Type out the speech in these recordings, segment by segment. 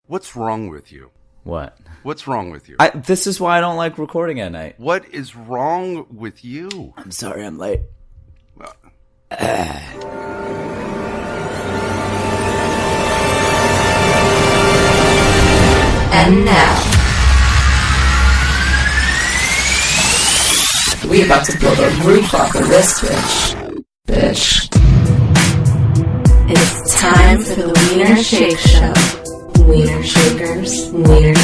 What's wrong with you? What? What's wrong with you? This is why I don't like recording at night. What is wrong with you? I'm sorry I'm late. And now, we about to blow the roof off of this bitch. It's time for the Wiener Shake Show. Wiener Shakers, Wiener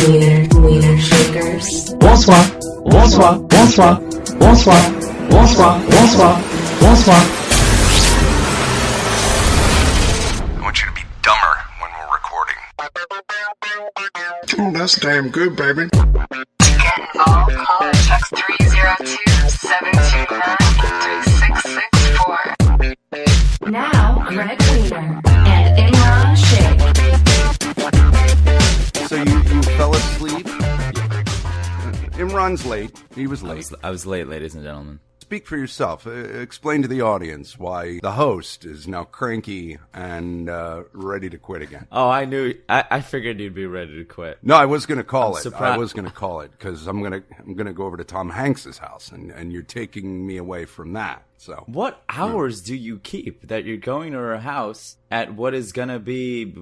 Shakers. Bonsoir, bonsoir, bonsoir, bonsoir, bonsoir, bonsoir, bonsoir. I want you to be dumber when we're recording. Oh, that's damn good, baby. To get involved, call or text 302-729-3664. Now, Greg Wiener and Imran Sheikh. So you fell asleep? Imran's late. He was late. I was late, ladies and gentlemen. Speak for yourself. Explain to the audience why the host is now cranky and ready to quit again. Oh, I knew. I figured you'd be ready to quit. No, I was going to call it. surprised. I was going to call it because I'm gonna go over to Tom Hanks's house, and you're taking me away from that. So What hours do you keep that you're going to her house at what is going to be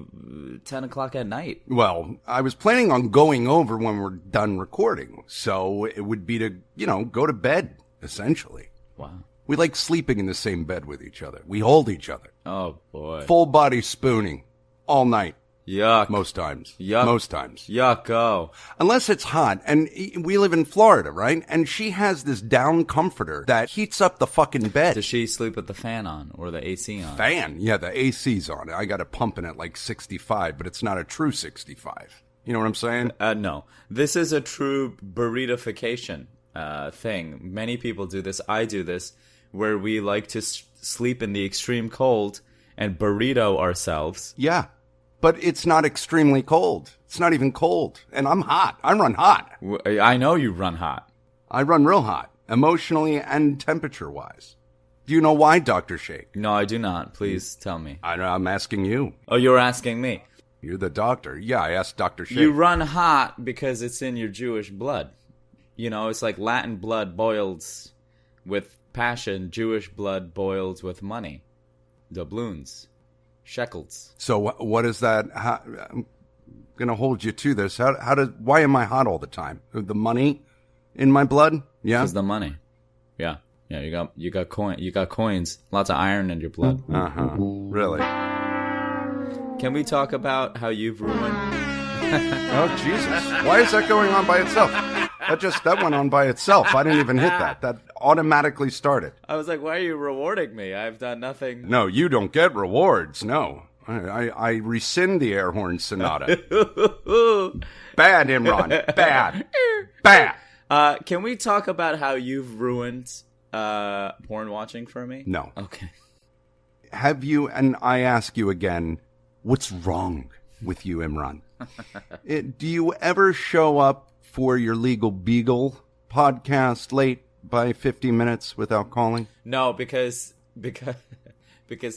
10 o'clock at night? well, I was planning on going over when we're done recording, so it would be to go to bed essentially. Wow. We like sleeping in the same bed with each other. We hold each other. Oh, boy. Full body spooning all night. Yuck. Most times. Yuck. Most times. Yucko. Unless it's hot. And we live in Florida, right? And she has this down comforter that heats up the fucking bed. Does she sleep with the fan on or the AC on? Fan. Yeah, the AC's on. I got it pumping at like 65, but it's not a true 65. You know what I'm saying? No. This is a true burritofication thing. Many people do this. I do this, where we like to sleep in the extreme cold and burrito ourselves. Yeah. But it's not extremely cold. It's not even cold. And I'm hot. I run hot. I know you run hot. I run real hot, emotionally and temperature-wise. Do you know why, Dr. Shake? No, I do not. Please tell me. I'm asking you. Oh, you're asking me. You're the doctor. Yeah, I asked Dr. Shake. You run hot because it's in your Jewish blood. You know, it's like Latin blood boiled with passion, Jewish blood boiled with money. Doubloons. Shekels. So what is that? I'm going to hold you to this. Why am I hot all the time? The money in my blood? Yeah. Because the money. Yeah. Yeah, you got coins. Lots of iron in your blood. Uh-huh. Really? Can we talk about how you've ruined... Oh, Jesus. Why is that going on by itself? That went on by itself. I didn't even hit that. That automatically started. I was like, why are you rewarding me? I've done nothing. No, you don't get rewards. No. I rescind the air horn sonata. Bad, Imran. Bad. Bad. Can we talk about how you've ruined porn watching for me? No. Okay. Have you, and I ask you again, what's wrong with you, Imran? Do you ever show up for your Legal Beagle podcast late by 50 minutes without calling? No, because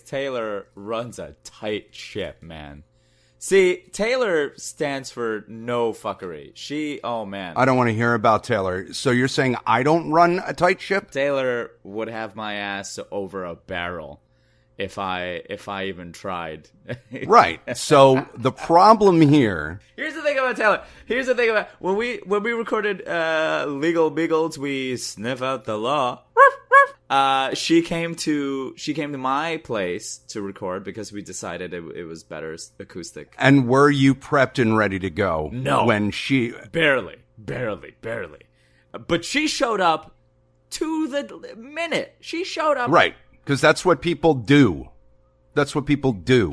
Taylor runs a tight ship, man. See, Taylor stands for no fuckery. Oh man. I don't want to hear about Taylor. So you're saying I don't run a tight ship? Taylor would have my ass over a barrel if I even tried. Right. So the problem here. Here's the thing about Taylor. Here's the thing about when we recorded Legal Beagles, we sniff out the law. She came to my place to record because we decided it was better acoustic. And were you prepped and ready to go? No. When she barely. But she showed up to the minute. She showed up. Right. Because that's what people do. That's what people do.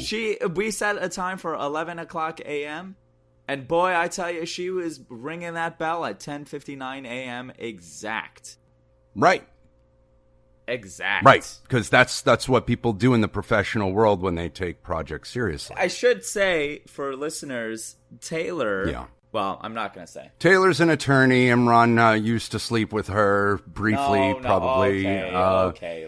We set a time for 11 o'clock a.m. And boy, I tell you, she was ringing that bell at 10:59 a.m. exact. Right. Exact. Right. Because that's what people do in the professional world when they take projects seriously. I should say, for listeners, Taylor... Yeah. Well, I'm not going to say. Taylor's an attorney. Imran used to sleep with her briefly, No, probably. okay.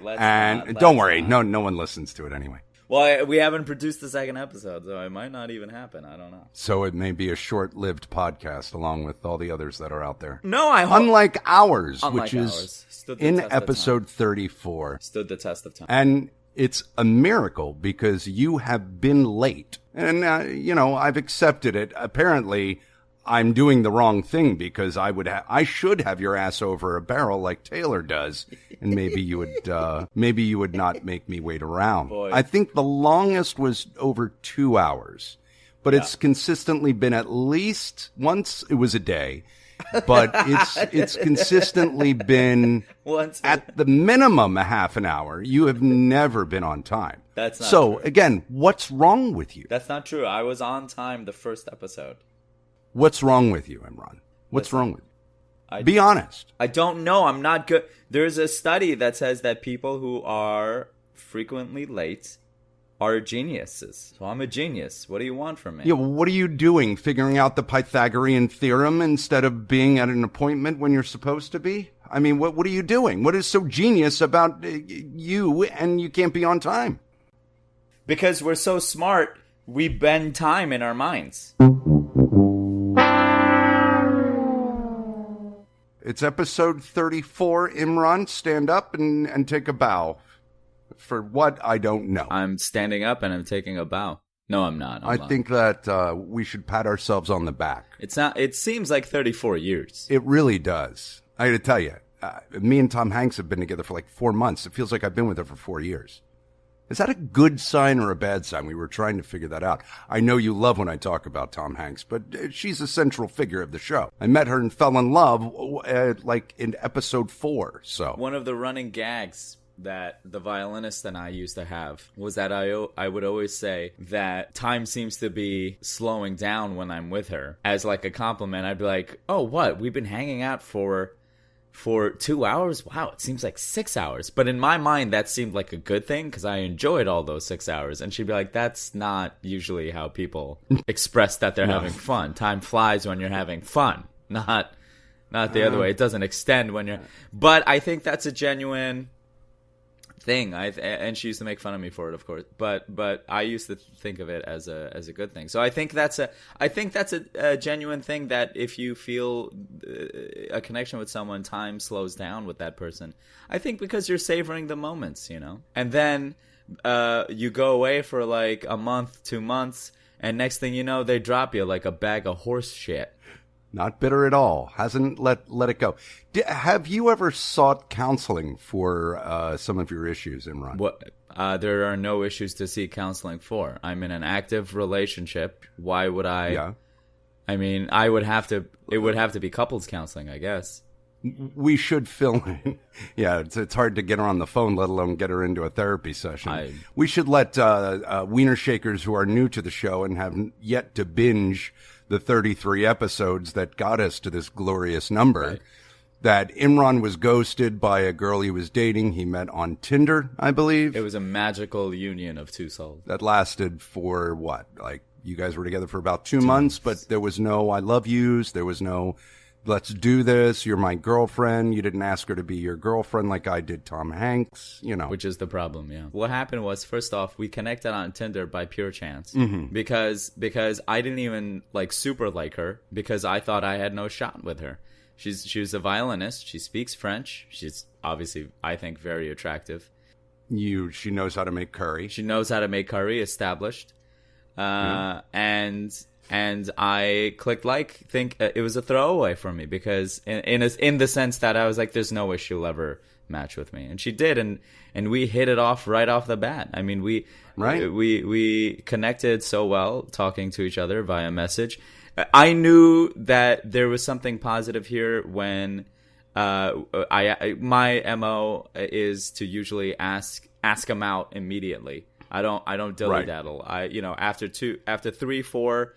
Don't worry. No one listens to it anyway. Well, we haven't produced the second episode, so it might not even happen. I don't know. So it may be a short-lived podcast along with all the others that are out there. No, I hope. Unlike ours, Unlike which is ours. Stood the in test of episode 34. Stood the test of time. And it's a miracle because you have been late. And, I've accepted it. Apparently, I'm doing the wrong thing because I should have your ass over a barrel like Taylor does. And maybe you would not make me wait around. Boy. I think the longest was over 2 hours. But it's consistently been at least once it was a day. But it's consistently been Once at the minimum a half an hour. You have never been on time. That's not so true. Again, what's wrong with you? That's not true. I was on time the first episode. What's wrong with you, Imran? What's wrong with you? Be honest. I don't know. I'm not good. There's a study that says that people who are frequently late are geniuses. So I'm a genius. What do you want from me? Yeah, well, what are you doing? Figuring out the Pythagorean theorem instead of being at an appointment when you're supposed to be? I mean, what are you doing? What is so genius about you and you can't be on time? Because we're so smart, we bend time in our minds. It's episode 34. Imran, stand up and take a bow. For what? I don't know. I'm standing up and I'm taking a bow. No, I'm not. I think that we should pat ourselves on the back. It's not. It seems like 34 years. It really does. I got to tell you, me and Tom Hanks have been together for like 4 months. It feels like I've been with her for 4 years. Is that a good sign or a bad sign? We were trying to figure that out. I know you love when I talk about Tom Hanks, but she's a central figure of the show. I met her and fell in love like in episode 4. So One of the running gags that the violinist and I used to have was that I would always say that time seems to be slowing down when I'm with her. As like a compliment, I'd be like, oh, what? We've been hanging out for 2 hours? Wow, it seems like 6 hours. But in my mind, that seemed like a good thing because I enjoyed all those 6 hours. And she'd be like, that's not usually how people express that they're having fun. Time flies when you're having fun, not the other way. It doesn't extend when you're... But I think that's a genuine thing. And she used to make fun of me for it, of course. But I used to think of it as a good thing. So I think that's a genuine thing, that if you feel a connection with someone, time slows down with that person. I think because you're savoring the moments, And then you go away for like a month, 2 months, and next thing you know, they drop you like a bag of horse shit. not bitter at all. Hasn't let it go. Have you ever sought counseling for some of your issues, Imran? What? There are no issues to seek counseling for. I'm in an active relationship. Why would I? Yeah. I mean, I would have to. It would have to be couples counseling, I guess. We should fill in. Yeah, it's hard to get her on the phone, let alone get her into a therapy session. We should let Wiener Shakers who are new to the show and have yet to binge the 33 episodes that got us to this glorious number, right, that Imran was ghosted by a girl he was dating. He met on Tinder, I believe. It was a magical union of two souls. That lasted for what? Like, you guys were together for about 2 months, but there was no I love yous. There was no let's do this. You're my girlfriend. You didn't ask her to be your girlfriend like I did Tom Hanks, you know. Which is the problem, yeah. What happened was, first off, we connected on Tinder by pure chance. Mm-hmm. Because I didn't even super like her, because I thought I had no shot with her. She was a violinist. She speaks French. She's obviously, I think, very attractive. She knows how to make curry. She knows how to make curry, established. And I clicked think it was a throwaway for me, because in the sense that I was like, there's no way she'll ever match with me, and she did, and we hit it off right off the bat. I mean, we connected so well, talking to each other via message. I knew that there was something positive here when my MO is to usually ask them out immediately. I don't dilly daddle. After 3, 4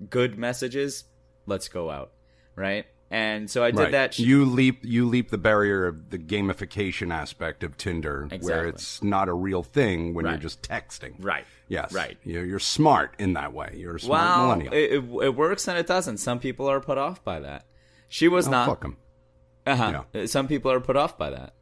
good messages, let's go out, right? And so I did that. You leap the barrier of the gamification aspect of Tinder, exactly, where it's not a real thing when right, you're just texting. Right. Yes. Right. You're smart in that way. You're a smart millennial. It works and it doesn't. Some people are put off by that. She was not. Fuck them. Uh-huh. Yeah. Some people are put off by that.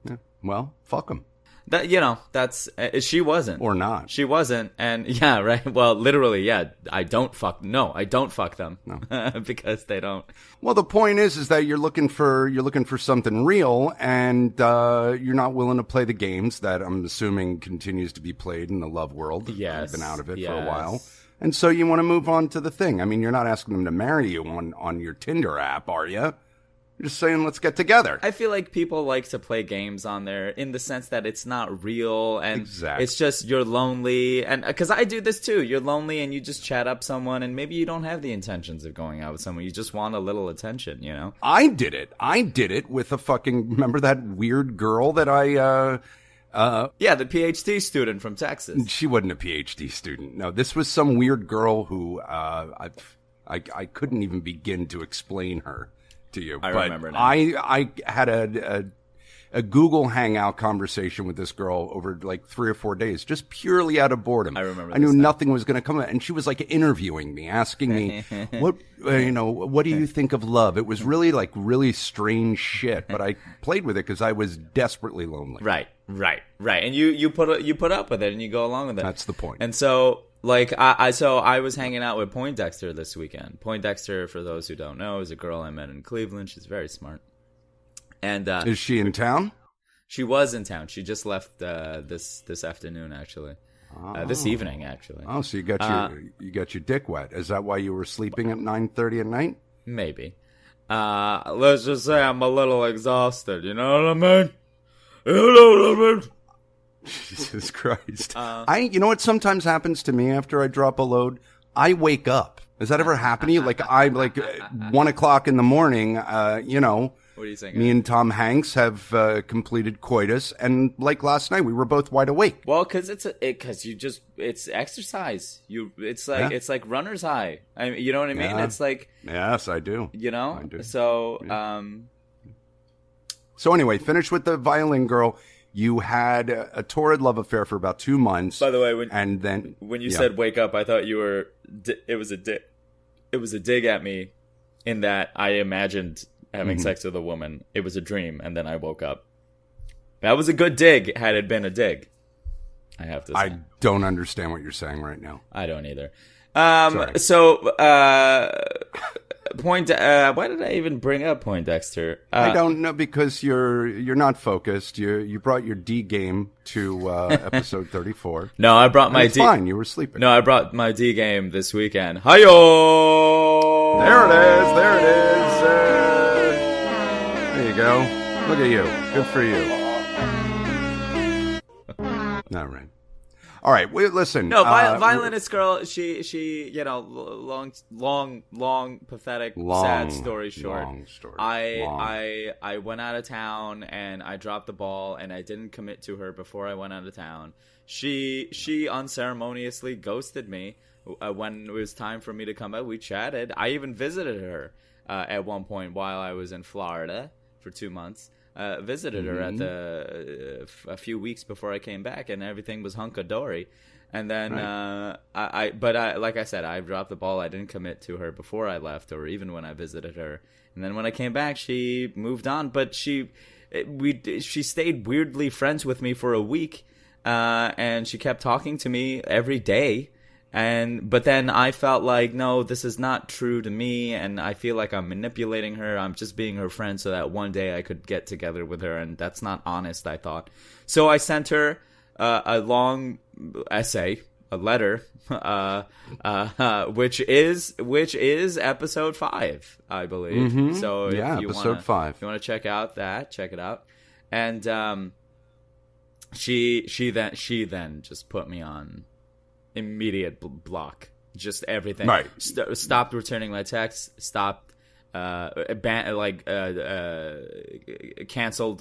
Yeah. Well, fuck them. That that's she wasn't or not. She wasn't, and yeah, right. Well, literally, yeah. I don't fuck them. No. Because they don't. Well, the point is that you're looking for something real, and you're not willing to play the games that I'm assuming continues to be played in the love world. Yes, I've been out of it for a yes. while, and so you want to move on to the thing. I mean, you're not asking them to marry you on your Tinder app, are you? You're just saying, let's get together. I feel like people like to play games on there in the sense that it's not real, and Exactly. It's just you're lonely, and because I do this too. You're lonely, and you just chat up someone, and maybe you don't have the intentions of going out with someone. You just want a little attention, you know. I did it with a fucking. Remember that weird girl that I. Yeah, the PhD student from Texas. She wasn't a PhD student. No, this was some weird girl who I couldn't even begin to explain her to you. I but remember now. I had a Google Hangout conversation with this girl over like 3 or 4 days, just purely out of boredom. I remember I knew this now. nothing was going to come out, and she was like interviewing me, asking me what do you think of love? It was really strange shit, but I played with it because I was desperately lonely. Right. And you put up with it, and you go along with it. That's the point. And so, like, I was hanging out with Poindexter this weekend. Poindexter, for those who don't know, is a girl I met in Cleveland. She's very smart. And Is she in town? she was in town. She just left this afternoon, actually. This evening, actually. Oh, so you got your dick wet. Is that why you were sleeping at 9:30 at night? Maybe. Let's just say I'm a little exhausted. You know what I mean? You know what I mean? Jesus Christ. You know what sometimes happens to me after I drop a load? I wake up. Has that ever happened to you? Like 1 o'clock in the morning, What are you saying? me and Tom Hanks have completed coitus, and like last night, we were both wide awake. Well, because it's exercise. It's like runner's high. I mean, you know what I mean? Yeah. It's like, Yes, I do. you know. I do. So So anyway, finish with the violin girl. You had a torrid love affair for about 2 months. by the way, when you said wake up, I thought you were. It was a dig at me, in that I imagined having sex with a woman. It was a dream, and then I woke up. That was a good dig. Had it been a dig, I have to say. I don't understand what you're saying right now. I don't either. Sorry. So, why did I even bring up Poindexter? I don't know, because you're not focused. You brought your D game to episode 34. No, I brought my It's D. fine. You were sleeping. No, I brought my D game this weekend. Hi-yo! There it is. There it is. There you go. Look at you. Good for you. All right. All right. Wait, listen. No, violinist girl. She, long, pathetic, sad story short. Long story. I went out of town, and I dropped the ball, and I didn't commit to her before I went out of town. She unceremoniously ghosted me when it was time for me to come out. We chatted. I even visited her at one point while I was in Florida for 2 months. Visited her at a few weeks before I came back, and everything was hunka-dory. And then like I said, I dropped the ball. I didn't commit to her before I left, or even when I visited her. And then when I came back, she moved on. But she stayed weirdly friends with me for a week, and she kept talking to me every day. But then I felt like, no, this is not true to me, and I feel like I'm manipulating her. I'm just being her friend so that one day I could get together with her, and that's not honest, I thought. So I sent her a long essay, a letter, which is episode 5, I believe. So Yeah, if you episode 5. If you want to check it out. And she then just put me on immediate block, just everything. Right. Stopped returning my texts. Stopped, canceled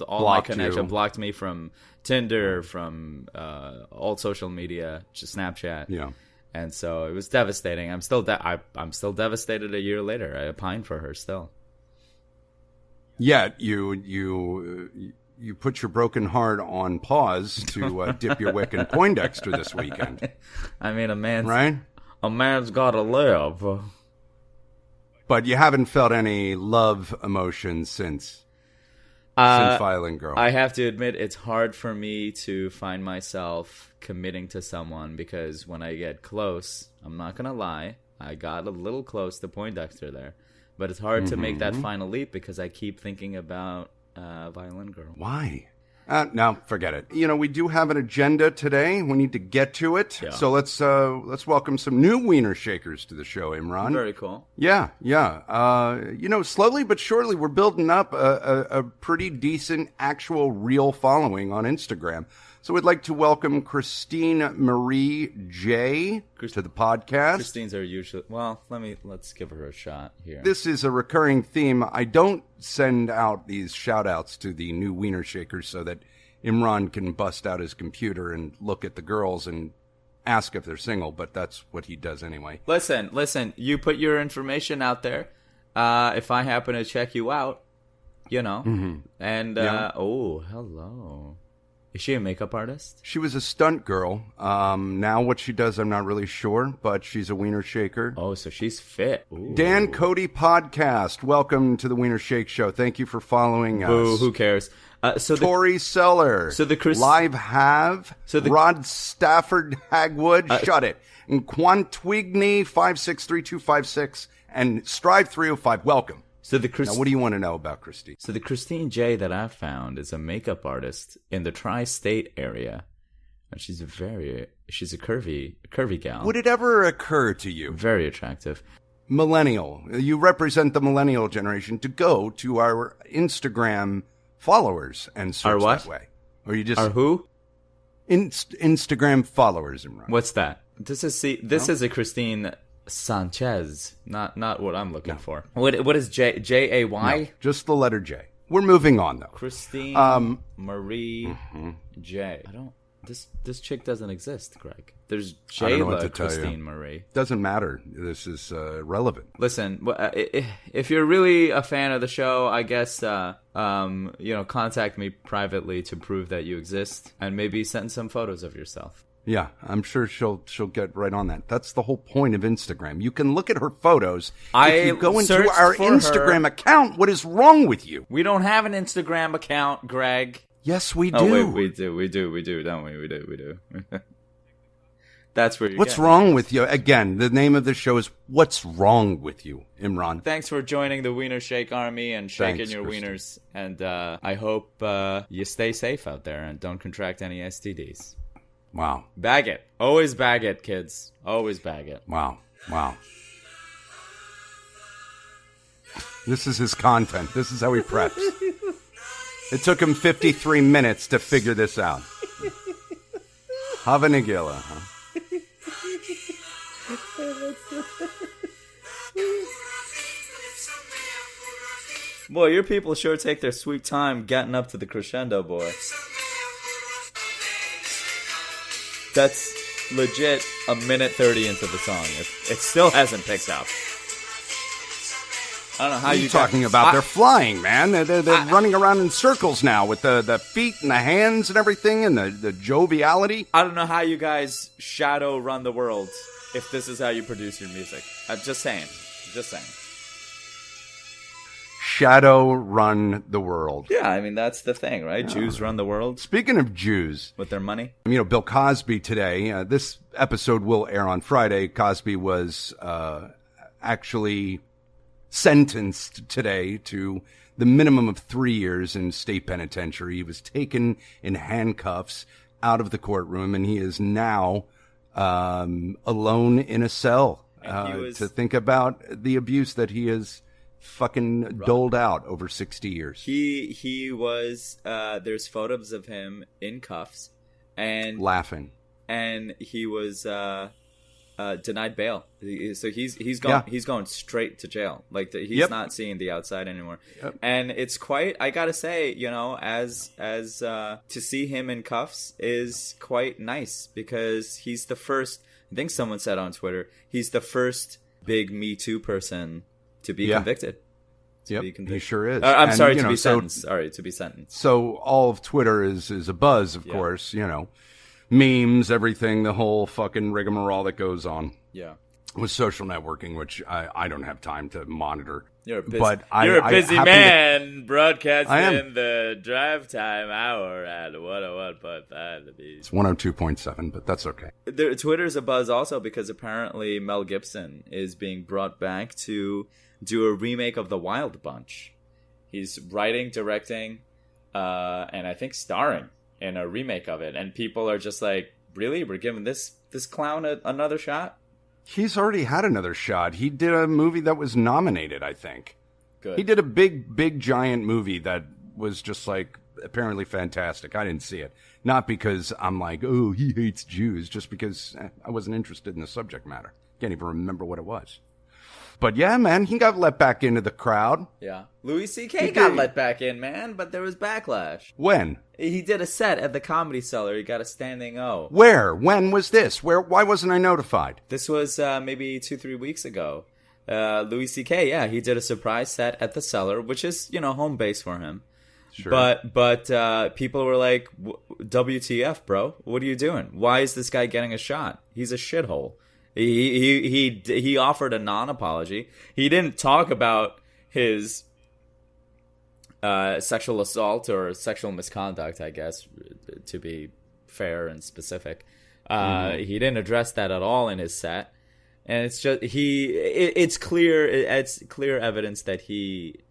all Blocked my connection. you. Blocked me from Tinder, from all social media, just Snapchat. Yeah. And so it was devastating. I'm still devastated a year later. I pine for her still. Yet you put your broken heart on pause to dip your wick in Poindexter this weekend. I mean, a man's got to live. But you haven't felt any love emotions since. since Violent Girl? I have to admit, it's hard for me to find myself committing to someone because when I get close, I'm not gonna lie, I got a little close to Poindexter there, but it's hard to make that final leap because I keep thinking about Violent Girl. Why? No, forget it. We do have an agenda today. We need to get to it. Yeah. So let's welcome some new Wiener Shakers to the show, Imran. Very cool. Yeah. Slowly but surely, we're building up a pretty decent, actual, real following on Instagram. So we'd like to welcome Christine Marie J to the podcast. Christines are usually... Well, let's give her a shot here. This is a recurring theme. I don't send out these shout-outs to the new Wiener Shakers so that Imran can bust out his computer and look at the girls and ask if they're single, but that's what he does anyway. Listen, you put your information out there. If I happen to check you out, and, oh, hello. Is she a makeup artist? She was a stunt girl. Now what she does, I'm not really sure, but she's a Wiener Shaker. Oh, so she's fit. Ooh. Dan Cody Podcast. Welcome to the Wiener Shake Show. Thank you for following us. Boo, who cares? Tori Seller. Live Have. Rod Stafford Hagwood. Shut it. And Quantwigny 563256 and Strive 305. Welcome. Now, what do you want to know about Christine? So the Christine J that I found is a makeup artist in the tri-state area, and she's a curvy gal. Would it ever occur to you, very attractive, millennial, you represent the millennial generation, to go to our Instagram followers and search that way? Or you just our who? Instagram followers, Imran. What's that? This is a Christine Sanchez, not what I'm looking for. What is Jay? No, just the letter J. We're moving on though. Christine Marie J. I don't. This chick doesn't exist, Greg. There's Jayla Christine Marie. Doesn't matter. This is relevant. Listen, if you're really a fan of the show, I guess contact me privately to prove that you exist, and maybe send some photos of yourself. Yeah, I'm sure she'll get right on that. That's the whole point of Instagram. You can look at her photos. If you go into our Instagram account, what is wrong with you? We don't have an Instagram account, Greg. Yes, we do. Oh, wait, we do, don't we? We do. That's where you're What's wrong with you? Again, the name of the show is What's Wrong With You, Imran. Thanks for joining the Wiener Shake Army and shaking your wieners. And I hope you stay safe out there and don't contract any STDs. Wow. Bag it. Always bag it, kids. Always bag it. Wow. This is his content. This is how he preps. It took him 53 minutes to figure this out. Hava Nagila, huh? Boy, your people sure take their sweet time getting up to the crescendo, boy. That's legit a minute 30 into the song. It still hasn't picked up. I don't know how you talking about. They're flying, man. They're running around in circles now with the feet and the hands and everything and the joviality. I don't know how you guys shadow run the world if this is how you produce your music. I'm just saying. Shadow run the world. Yeah, I mean, that's the thing, right? Yeah. Jews run the world. Speaking of Jews. With their money. Bill Cosby today, this episode will air on Friday. Cosby was actually sentenced today to the minimum of 3 years in state penitentiary. He was taken in handcuffs out of the courtroom, and he is now alone in a cell to think about the abuse that he has fucking doled out over 60 years. He was there's photos of him in cuffs and laughing, and he was denied bail. So he's going straight to jail. Like he's not seeing the outside anymore. Yep. And it's quite, I gotta say, as to see him in cuffs is quite nice because he's the first. I think someone said on Twitter he's the first big Me Too person to be convicted. He sure is. I'm sorry, to be sentenced. Sorry, to be sentenced. So all of Twitter is a buzz, of course. Memes, everything, the whole fucking rigmarole that goes on. Yeah. with social networking, which I don't have time to monitor. You're a busy, But you're a busy man broadcasting I am. the drive time hour at 101.5 The Beat. It's 102.7, but that's okay. Twitter's a buzz also because apparently Mel Gibson is being brought back to do a remake of The Wild Bunch. He's writing, directing, and I think starring in a remake of it. And people are just like, really? We're giving this clown another shot? He's already had another shot. He did a movie that was nominated, I think. Good. He did a big, giant movie that was just like apparently fantastic. I didn't see it. Not because I'm like, oh, he hates Jews, just because I wasn't interested in the subject matter. Can't even remember what it was. But yeah, man, he got let back into the crowd. Yeah. Louis C.K. got let back in, man, but there was backlash. When? He did a set at the Comedy Cellar. He got a standing O. Where? When was this? Why wasn't I notified? This was maybe 2-3 weeks ago. Louis C.K., yeah, he did a surprise set at the Cellar, which is, home base for him. Sure. But people were like, WTF, bro? What are you doing? Why is this guy getting a shot? He's a shithole. He offered a non-apology. He didn't talk about his sexual assault or sexual misconduct, I guess, to be fair and specific. He didn't address that at all in his set, and it's just it's clear evidence that he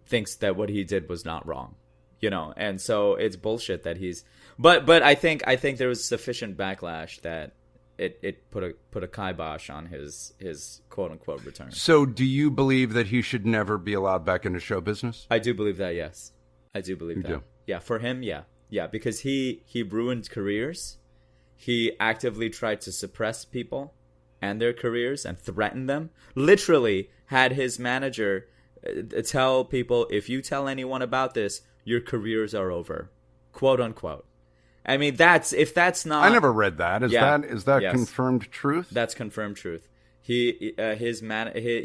thinks that what he did was not wrong, and so it's bullshit that he's. But I think there was sufficient backlash that it put a kibosh on his quote unquote return. So do you believe that he should never be allowed back into show business? I do believe that, yes. I do believe that. Do? Yeah, for him, yeah. Yeah, because he ruined careers. He actively tried to suppress people and their careers and threaten them. Literally had his manager tell people, if you tell anyone about this, your careers are over. Quote unquote. I mean, if that's not. I never read that. Is that yes. confirmed truth? That's confirmed truth. His manager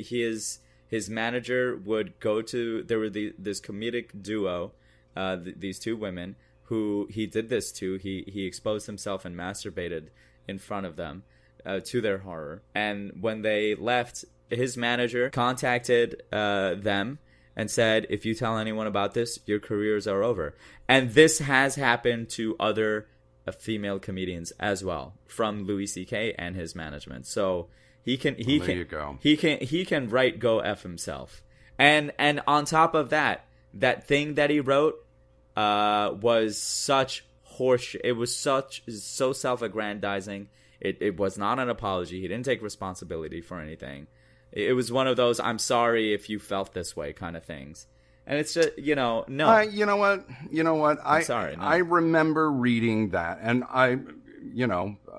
would go to. There were this comedic duo, these two women who he did this to. He exposed himself and masturbated in front of them, to their horror. And when they left, his manager contacted them and said, if you tell anyone about this, your careers are over. And this has happened to other female comedians as well, from Louis C.K. and his management. So he can write go F himself. And on top of that thing that he wrote was such horseshit. It was so self-aggrandizing. It was not an apology. He didn't take responsibility for anything. It was one of those, I'm sorry if you felt this way kind of things. And it's just, no. You know what? I'm sorry. No. I remember reading that. And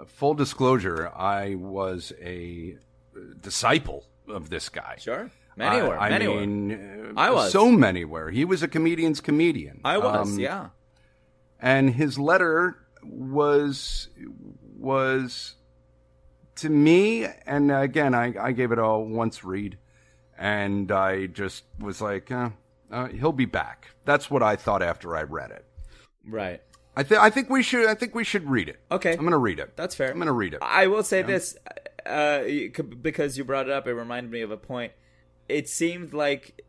full disclosure, I was a disciple of this guy. Sure. Many were. I was. So many were. He was a comedian's comedian. I was, yeah. And his letter was to me, and again, I gave it a once read, and I just was like, he'll be back. That's what I thought after I read it. Right. I think we should read it. Okay. I'm going to read it. That's fair. I'm going to read it. I will say this, because you brought it up, it reminded me of a point. It seemed like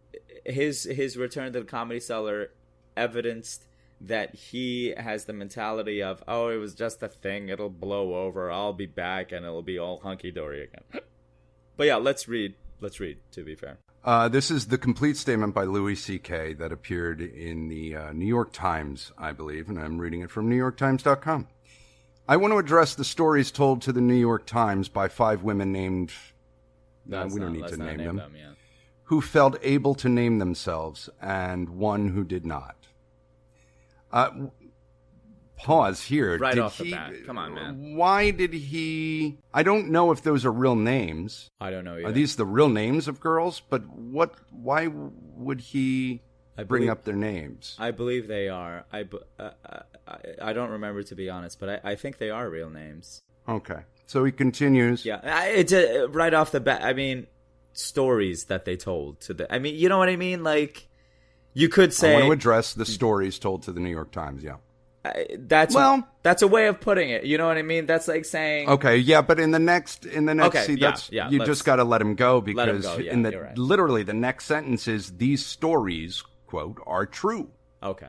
his return to the Comedy Cellar evidenced that he has the mentality of, oh, it was just a thing, it'll blow over, I'll be back, and it'll be all hunky-dory again. But yeah, let's read, to be fair. This is the complete statement by Louis C.K. that appeared in the New York Times, I believe, and I'm reading it from NewYorkTimes.com. I want to address the stories told to the New York Times by 5 women named, we don't need to name them, yeah. who felt able to name themselves, and one who did not. Pause here. Right off the bat. Come on, man. Why did he... I don't know if those are real names. I don't know either. Are these the real names of girls? But why would he bring up their names? I believe they are. I don't remember, to be honest, but I think they are real names. Okay. So he continues. Yeah. It's right off the bat. I mean, stories that they told to the... I mean, you know what I mean? Like... You could say... I want to address the stories told to the New York Times, yeah. That's a way of putting it. You know what I mean? That's like saying, okay, yeah, but in the next, Okay, see, yeah, that's yeah, you let's- just got to let him go because Let him go, yeah, you're right. literally the next sentence is these stories, quote, are true. okay.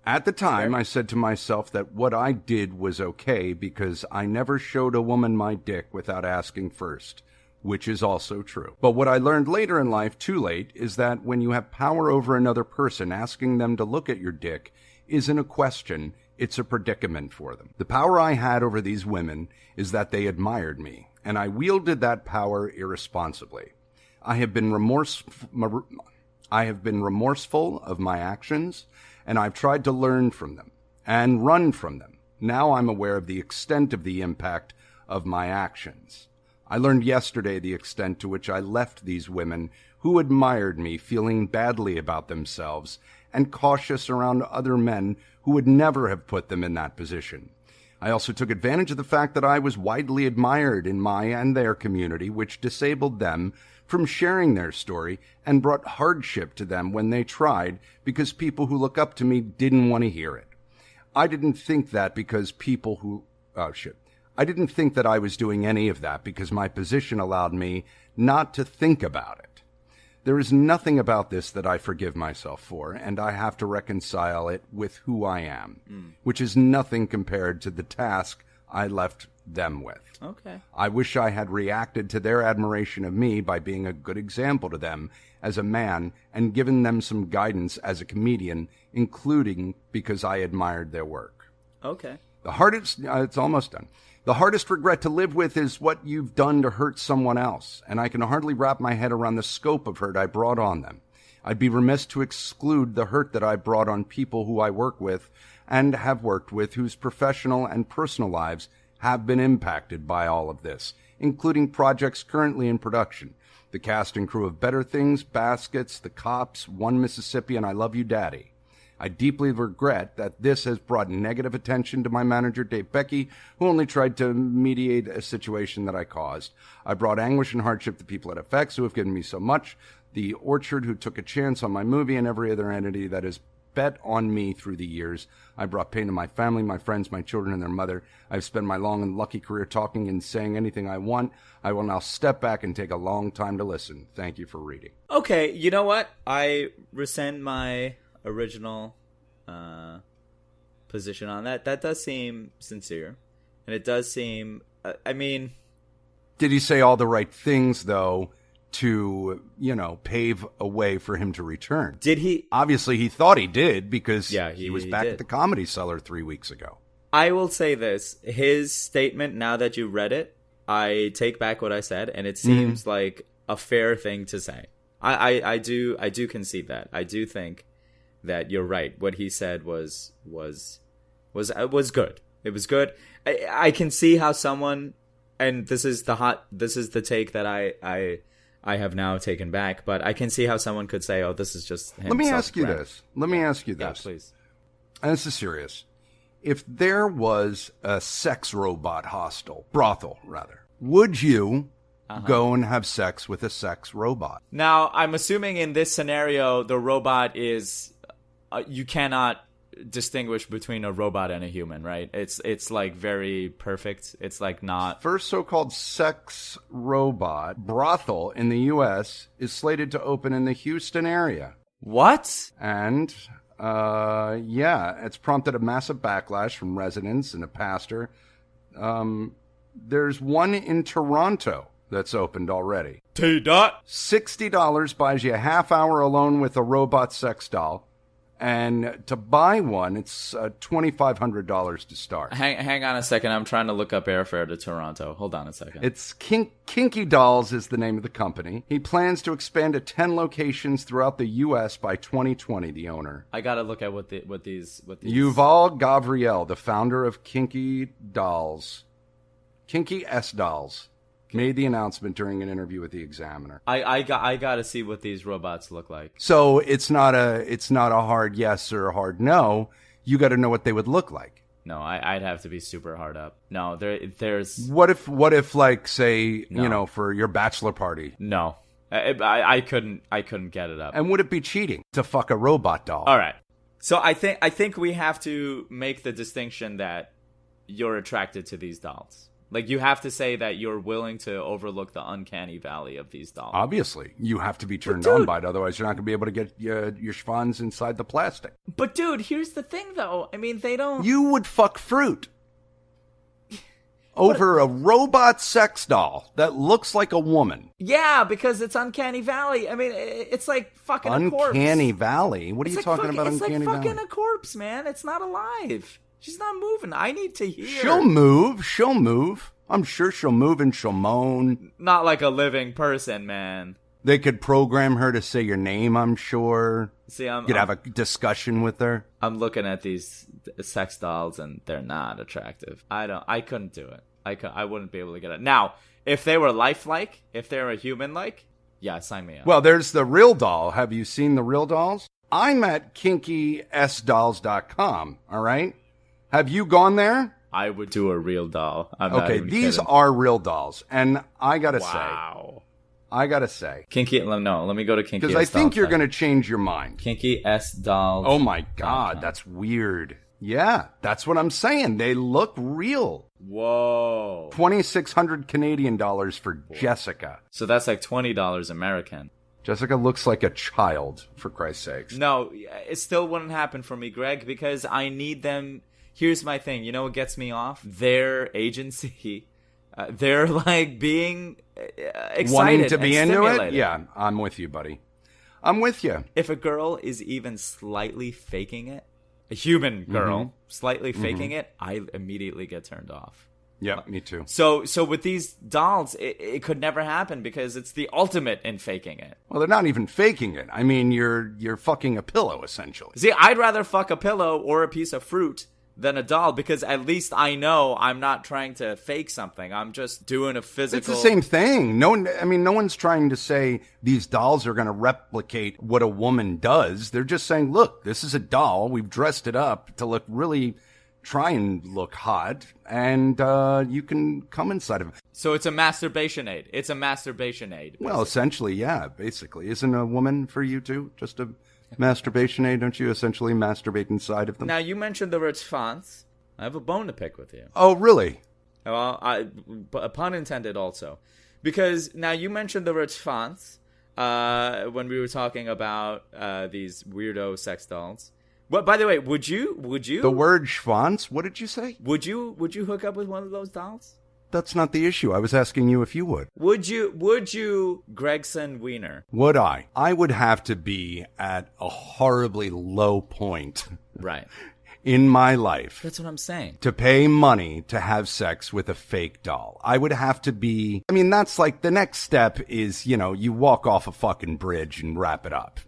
At the time, I said to myself that what I did was okay because I never showed a woman my dick without asking first, which is also true. But what I learned later in life, too late, is that when you have power over another person, asking them to look at your dick isn't a question, it's a predicament for them. The power I had over these women is that they admired me, and I wielded that power irresponsibly. I have been remorseful of my actions, and I've tried to learn from them and run from them. Now I'm aware of the extent of the impact of my actions. I learned yesterday the extent to which I left these women who admired me feeling badly about themselves and cautious around other men who would never have put them in that position. I also took advantage of the fact that I was widely admired in my and their community, which disabled them from sharing their story and brought hardship to them when they tried because people who look up to me didn't want to hear it. I didn't think that I didn't think that I was doing any of that because my position allowed me not to think about it. There is nothing about this that I forgive myself for, and I have to reconcile it with who I am, which is nothing compared to the task I left them with. Okay. I wish I had reacted to their admiration of me by being a good example to them as a man and given them some guidance as a comedian, including because I admired their work. Okay. The hardest, it's almost done. The hardest regret to live with is what you've done to hurt someone else, and I can hardly wrap my head around the scope of hurt I brought on them. I'd be remiss to exclude the hurt that I brought on people who I work with and have worked with whose professional and personal lives have been impacted by all of this, including projects currently in production. The cast and crew of Better Things, Baskets, The Cops, One Mississippi, and I Love You, Daddy. I deeply regret that this has brought negative attention to my manager, Dave Becky, who only tried to mediate a situation that I caused. I brought anguish and hardship to people at FX who have given me so much, the Orchard who took a chance on my movie, and every other entity that has bet on me through the years. I brought pain to my family, my friends, my children, and their mother. I've spent my long and lucky career talking and saying anything I want. I will now step back and take a long time to listen. Thank you for reading. Okay, you know what? I rescind my original position on that. That does seem sincere, and it does seem. I mean, did he say all the right things though to pave a way for him to return? Did he? Obviously, he thought he did because he was back did. at the Comedy Cellar 3 weeks ago. I will say this: his statement. Now that you read it, I take back what I said, and it seems like a fair thing to say. I do concede that. I do think that you're right. What he said was good. It was good. I can see how someone, and this is the take that I have now taken back, but I can see how someone could say, "Oh, this is just him." Let me ask you this. Yeah, please. And this is serious. If there was a sex robot brothel, would you go and have sex with a sex robot? Now, I'm assuming in this scenario, the robot is, you cannot distinguish between a robot and a human, right? It's like very perfect. It's like not. First so-called sex robot brothel in the U.S. is slated to open in the Houston area. What? And, it's prompted a massive backlash from residents and a pastor. There's one in Toronto that's opened already. T-Dot. $60 buys you a half hour alone with a robot sex doll. And to buy one, it's $2,500 to start. Hang on a second. I'm trying to look up airfare to Toronto. Hold on a second. It's Kinky Dolls is the name of the company. He plans to expand to 10 locations throughout the U.S. by 2020, the owner. I gotta look at what these. Yuval Gavriel, the founder of Kinky S Dolls, made the announcement during an interview with the Examiner. I gotta see what these robots look like. So it's not a hard yes or a hard no. You got to know what they would look like. No, I'd have to be super hard up. No, there's. What if like say for your bachelor party? No, I couldn't get it up. And would it be cheating to fuck a robot doll? All right. So I think we have to make the distinction that you're attracted to these dolls. Like, you have to say that you're willing to overlook the uncanny valley of these dolls. Obviously, you have to be turned on by it. Otherwise, you're not going to be able to get your schwans inside the plastic. But, dude, here's the thing, though. I mean, they don't... You would fuck fruit over a robot sex doll that looks like a woman. Yeah, because it's uncanny valley. I mean, it's like fucking a corpse. Uncanny valley? What are you talking about, uncanny valley? It's like fucking a corpse, man. It's not alive. She's not moving. I need to hear. She'll move. I'm sure she'll move and she'll moan. Not like a living person, man. They could program her to say your name, I'm sure. See, You'd have a discussion with her. I'm looking at these sex dolls and they're not attractive. I couldn't do it. I wouldn't be able to get it. Now, if they were lifelike, if they were human-like, yeah, sign me up. Well, there's the real doll. Have you seen the real dolls? I'm at kinkysdolls.com, all right? Have you gone there? I would do a real doll. Okay, these are real dolls. And I got to say. Kinky, no, let me go to Kinky. Because I think you're going to change your mind. Kinky S dolls. Oh my God, that's weird. Yeah, that's what I'm saying. They look real. Whoa. 2,600 Canadian dollars for Jessica. So that's like $20 American. Jessica looks like a child, for Christ's sakes. No, it still wouldn't happen for me, Greg, because I need them. Here's my thing. You know what gets me off? Their agency. They're like being excited, wanting to be and into stimulated. it? Yeah, I'm with you, buddy. I'm with you. If a girl is even slightly faking it, a human girl slightly faking it, I immediately get turned off. Yeah, me too. So with these dolls, it could never happen because it's the ultimate in faking it. Well, they're not even faking it. I mean, you're fucking a pillow, essentially. See, I'd rather fuck a pillow or a piece of fruit than a doll because at least I know I'm not trying to fake something. I'm just doing a physical... It's the same thing. No one's trying to say these dolls are going to replicate what a woman does. They're just saying, look, this is a doll. We've dressed it up to look really... try and look hot, and you can come inside of it. So it's a masturbation aid. It's a masturbation aid. Basically. Well, essentially, yeah, basically. Isn't a woman for you, too? Just a masturbation aid? Don't you essentially masturbate inside of them? Now, you mentioned the word schwanz. I have a bone to pick with you. Oh, really? Well, a pun intended also. Because now you mentioned the word schwanz when we were talking about these weirdo sex dolls. Well, by the way, would you the word schwanz? What did you say? Would you hook up with one of those dolls? That's not the issue. I was asking you if you would. Would you Gregson Wiener? Would I? I would have to be at a horribly low point. Right. In my life. That's what I'm saying. To pay money to have sex with a fake doll. I would have to be, I mean, that's like the next step is, you walk off a fucking bridge and wrap it up,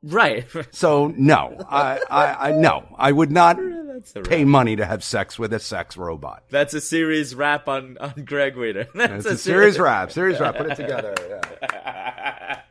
Right. So no, I would not pay money to have sex with a sex robot. That's a series wrap on Greg Wiener. That's a series wrap. Put it together. Yeah.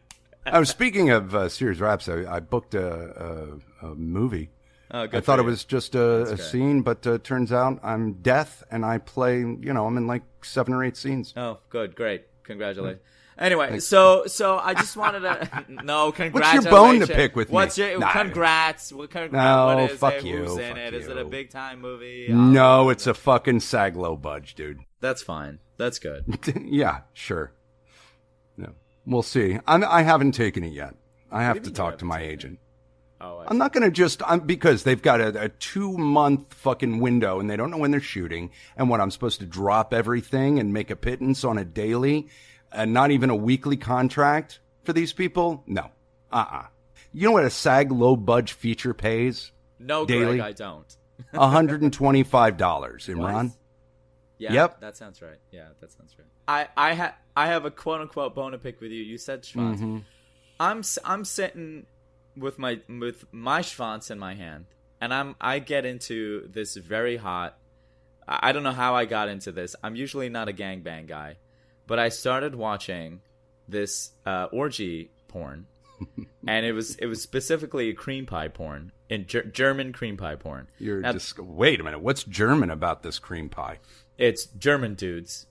I was speaking of series wraps. I booked a movie. Oh, I thought it was just a scene, but turns out I'm deaf and I play, I'm in like 7 or 8 scenes. Oh, good. Great. Congratulations. Anyway, so I just wanted to no, congratulations. What's your bone to pick with me? What's your congrats? No, what is fuck it? you. Who's Fuck in it? you. Is it a big time movie? No, it's a fucking Saglow budge, dude. That's fine. That's good. Yeah, sure. No, we'll see. I haven't taken it yet. I have to talk to my agent. Oh, I'm not going to because they've got a 2-month fucking window and they don't know when they're shooting. And what, I'm supposed to drop everything and make a pittance on a daily and not even a weekly contract for these people? No. You know what a SAG low budge feature pays? No, daily? Greg, I don't. $125, Imran. Yeah, Yep. That sounds right. Yeah, that sounds right. I have a quote unquote bone to pick with you. You said schwanz. Mm-hmm. I'm sitting with my schwanz in my hand, and I get into this very hot. I don't know how I got into this. I'm usually not a gangbang guy, but I started watching this orgy porn, and it was specifically cream pie porn, German cream pie porn. Wait a minute. What's German about this cream pie? It's German dudes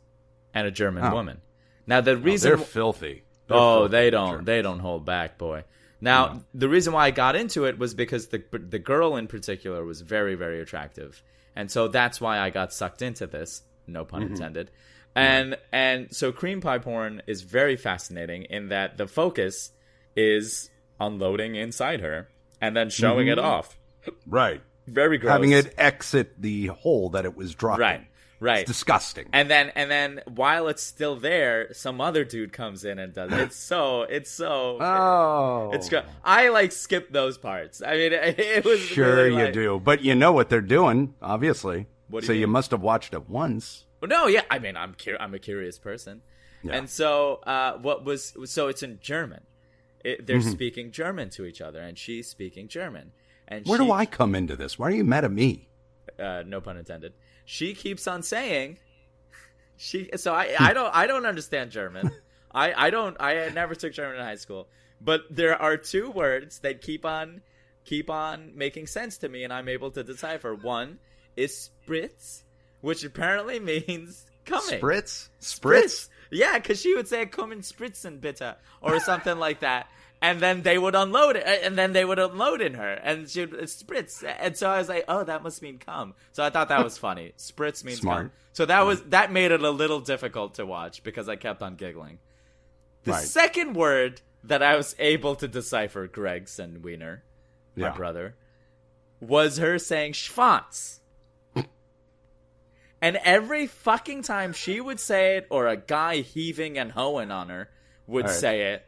and a German woman. Now the reason they're filthy. They don't hold back, boy. Now, the reason why I got into it was because the girl in particular was very, very attractive. And so that's why I got sucked into this, no pun intended. And so cream pie porn is very fascinating in that the focus is unloading inside her and then showing it off. Right. Very gross. Having it exit the hole that it was dropped in. Right. It's disgusting. And then while it's still there, some other dude comes in and does it. It's good. I skip those parts. I mean, it was sure really you do, but you know what they're doing, obviously. What do so you you mean? must have watched it once. No, yeah. I mean, I'm a curious person. Yeah. And so so it's in German. They're speaking German to each other, and she's speaking German. And Where do I come into this? Why are you mad at me? No pun intended. She keeps on saying, I don't understand German. I never took German in high school, but there are two words that keep on making sense to me, and I'm able to decipher. One is spritz, which apparently means coming. Spritz? Yeah, because she would say "kommen spritzen bitte" or something like that. And then they would unload it, and then they would unload in her, and she would spritz. And so I was like, "Oh, that must mean come." So I thought that was funny. Spritz means Smart. come. So that made it a little difficult to watch because I kept on giggling. The Right. second word that I was able to decipher, Gregson Wiener, my brother, was her saying "schwanz." And every fucking time she would say it, or a guy heaving and hoeing on her would say it.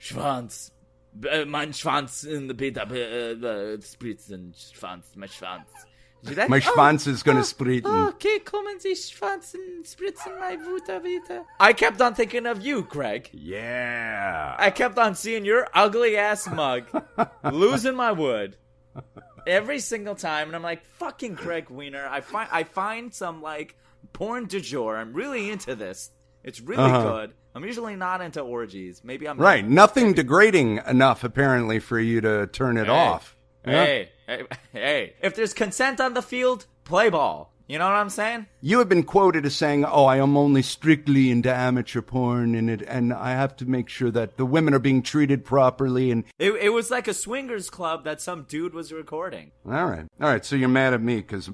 Schwanz. Mein Schwanz in the Peter. Spritzen. Schwanz. My Schwanz. My Schwanz is going to spritzen. Okay, kommen Sie Schwanzen, spritzen my Wuta bitte. I kept on thinking of you, Greg. Yeah. I kept on seeing your ugly ass mug losing my wood every single time, and I'm like, fucking Greg Wiener. I find some porn du jour. I'm really into this. It's really good. I'm usually not into orgies. Maybe I'm right. Nothing degrading enough, apparently, for you to turn it off. Hey. If there's consent on the field, play ball. You know what I'm saying? You have been quoted as saying, "Oh, I am only strictly into amateur porn, and I have to make sure that the women are being treated properly." And it was like a swingers club that some dude was recording. all right. So you're mad at me because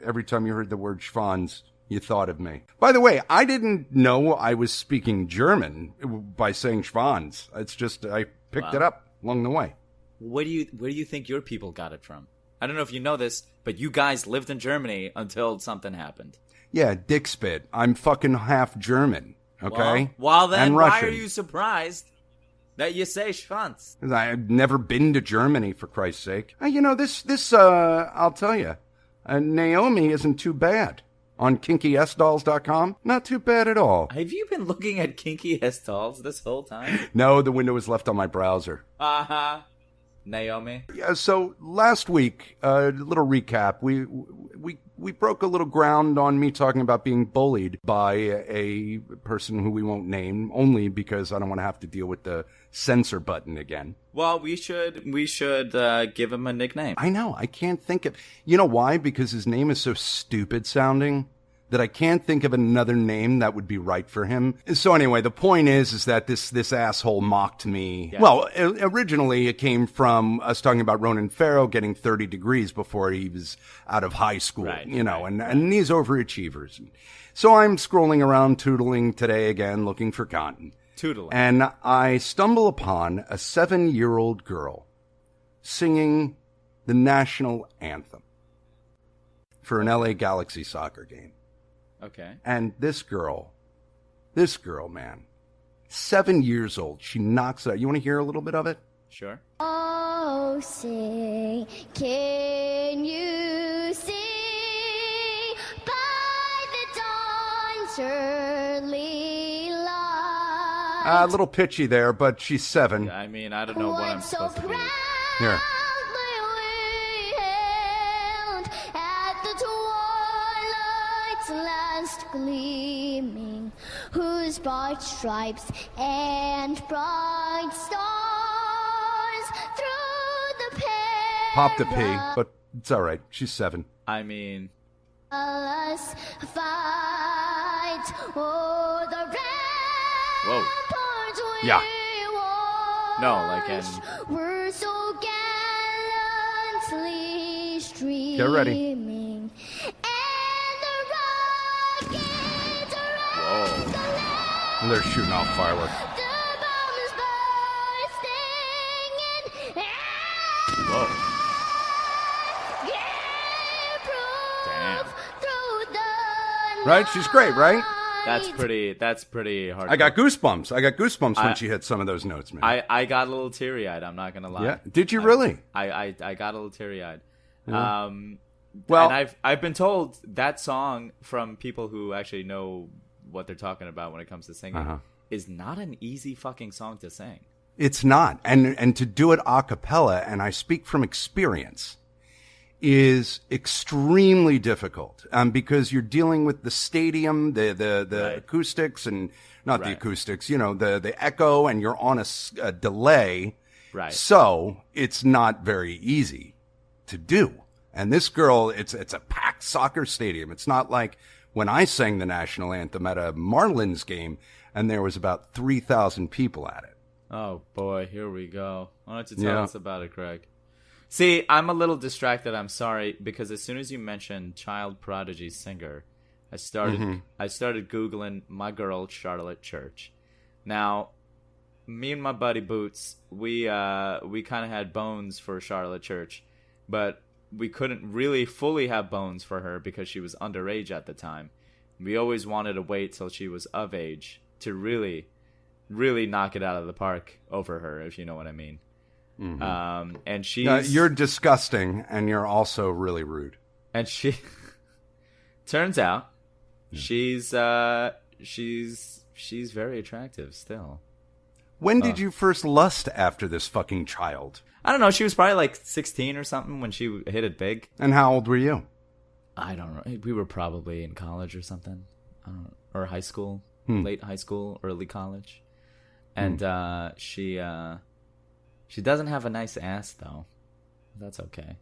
every time you heard the word Schwanz, you thought of me. By the way, I didn't know I was speaking German by saying Schwanz. It's just I picked it up along the way. Where do you think your people got it from? I don't know if you know this, but you guys lived in Germany until something happened. Yeah, dick spit. I'm fucking half German. Okay. Well then, and why Russian. are you surprised that you say Schwanz? I've never been to Germany, for Christ's sake. This I'll tell you, Naomi isn't too bad. On kinkysdolls.com, not too bad at all. Have you been looking at kinky ass dolls this whole time? No, the window was left on my browser. Naomi. Yeah, so last week, a little recap. We broke a little ground on me talking about being bullied by a person who we won't name, only because I don't want to have to deal with the censor button again. Well, we should give him a nickname. I know. I can't think of... You know why? Because his name is so stupid sounding that I can't think of another name that would be right for him. So anyway, the point is that this asshole mocked me. Yeah. Well, originally it came from us talking about Ronan Farrow getting 30 degrees before he was out of high school, and these overachievers. So I'm scrolling around tootling today again, looking for content. Tootling. And I stumble upon a 7-year-old girl singing the national anthem for an LA Galaxy soccer game. Okay. And this girl, man, 7 years old, she knocks it out. You want to hear a little bit of it? Sure. Oh, say, can you see by the dawn's early light? A little pitchy there, but she's 7. I mean, I don't know what I'm supposed to be. Here. Gleaming, whose bright stripes and bright stars through the Popped a pea, but it's all right. She's 7. I mean, us fight o'er the ramparts we Yeah. No, like in... We're so gallantly streaming. Get ready. And the rockets are Whoa. And they're shooting off fireworks. the bombs bursting and Whoa. proof through the Right? She's great, right? That's pretty hard. I got goosebumps. When I- she hit some of those notes, man. I got a little teary-eyed, I'm not gonna lie. Yeah. Did you really? I got a little teary-eyed. Well- and I've been told that song from people who actually know what they're talking about when it comes to singing is not an easy fucking song to sing. It's not. And to do it a cappella, and I speak from experience, is extremely difficult because you're dealing with the stadium, the Right. acoustics, and not the Right. acoustics, the echo, and you're on a delay. Right. So it's not very easy to do. And this girl, it's a packed soccer stadium. It's not like when I sang the national anthem at a Marlins game and there was about 3,000 people at it. Oh boy, here we go. Why don't you tell Yeah. us about it, Craig? See, I'm a little distracted, I'm sorry, because as soon as you mentioned child prodigy singer, I started Googling my girl Charlotte Church. Now, me and my buddy Boots, we kind of had bones for Charlotte Church, but we couldn't really fully have bones for her because she was underage at the time. We always wanted to wait till she was of age to really knock it out of the park over her, if you know what I mean. And she's You're disgusting, and you're also really rude. and she turns out she's very attractive still. When did you first lust after this fucking child? I don't know. She was probably like 16 or something when she hit it big. And how old were you? I don't know. We were probably in college or something. I don't know. Or high school, late high school, early college. And she doesn't have a nice ass though. That's okay.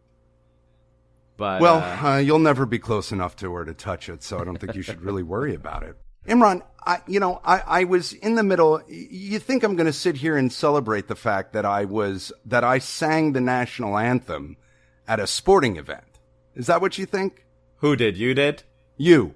But Well, you'll never be close enough to her to touch it, so I don't think you should really worry about it. Imran, I was in the middle. You think I'm going to sit here and celebrate the fact that I sang the national anthem at a sporting event? Is that what you think? who did? You did? You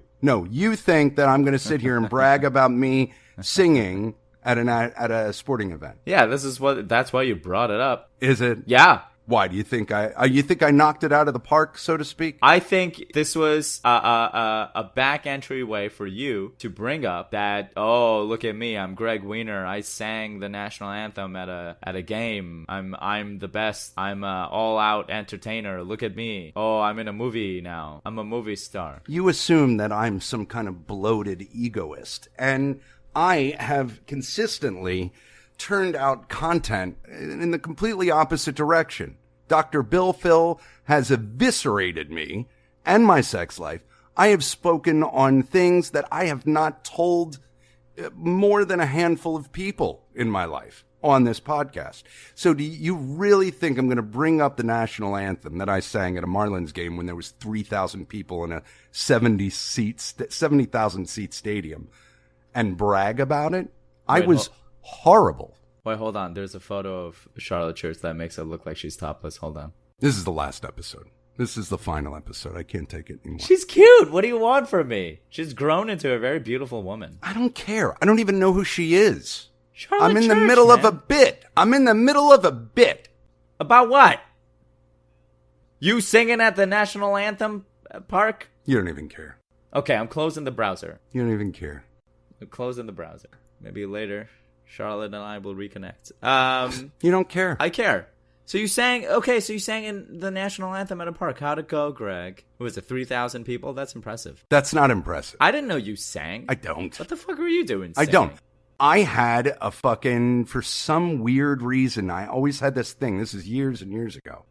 think that I'm going to sit here and brag about me singing at a sporting event? Yeah, that's why you brought it up. Is it? Yeah. Why do you think I knocked it out of the park, so to speak? I think this was a back entryway for you to bring up that, oh, look at me, I'm Greg Wiener. I sang the national anthem at a game. I'm the best. I'm a all-out entertainer. Look at me. Oh, I'm in a movie now. I'm a movie star. You assume that I'm some kind of bloated egoist, and I have consistently turned out content in the completely opposite direction. Dr. Bill Phil has eviscerated me and my sex life. I have spoken on things that I have not told more than a handful of people in my life on this podcast. So do you really think I'm going to bring up the national anthem that I sang at a Marlins game when there was 3,000 people in a 70,000 seat stadium and brag about it? I Wait, was horrible. Wait, hold on. There's a photo of Charlotte Church that makes it look like she's topless. Hold on. This is the last episode. This is the final episode. I can't take it anymore. She's cute. What do you want from me? She's grown into a very beautiful woman. I don't care. I don't even know who she is. Charlotte I'm in the Church, middle of man. a bit. I'm in the middle of a bit. About what? You singing at the national anthem park? You don't even care. Okay, I'm closing the browser. You don't even care. I'm closing the browser. Maybe later, Charlotte and I will reconnect. You don't care. I care. So you sang in the national anthem at a park. How'd it go, Greg? Was it 3,000 people? That's impressive. That's not impressive. I didn't know you sang. I don't. What the fuck were you doing I singing? don't. I had a fucking, for some weird reason, I always had this thing. This is years and years ago.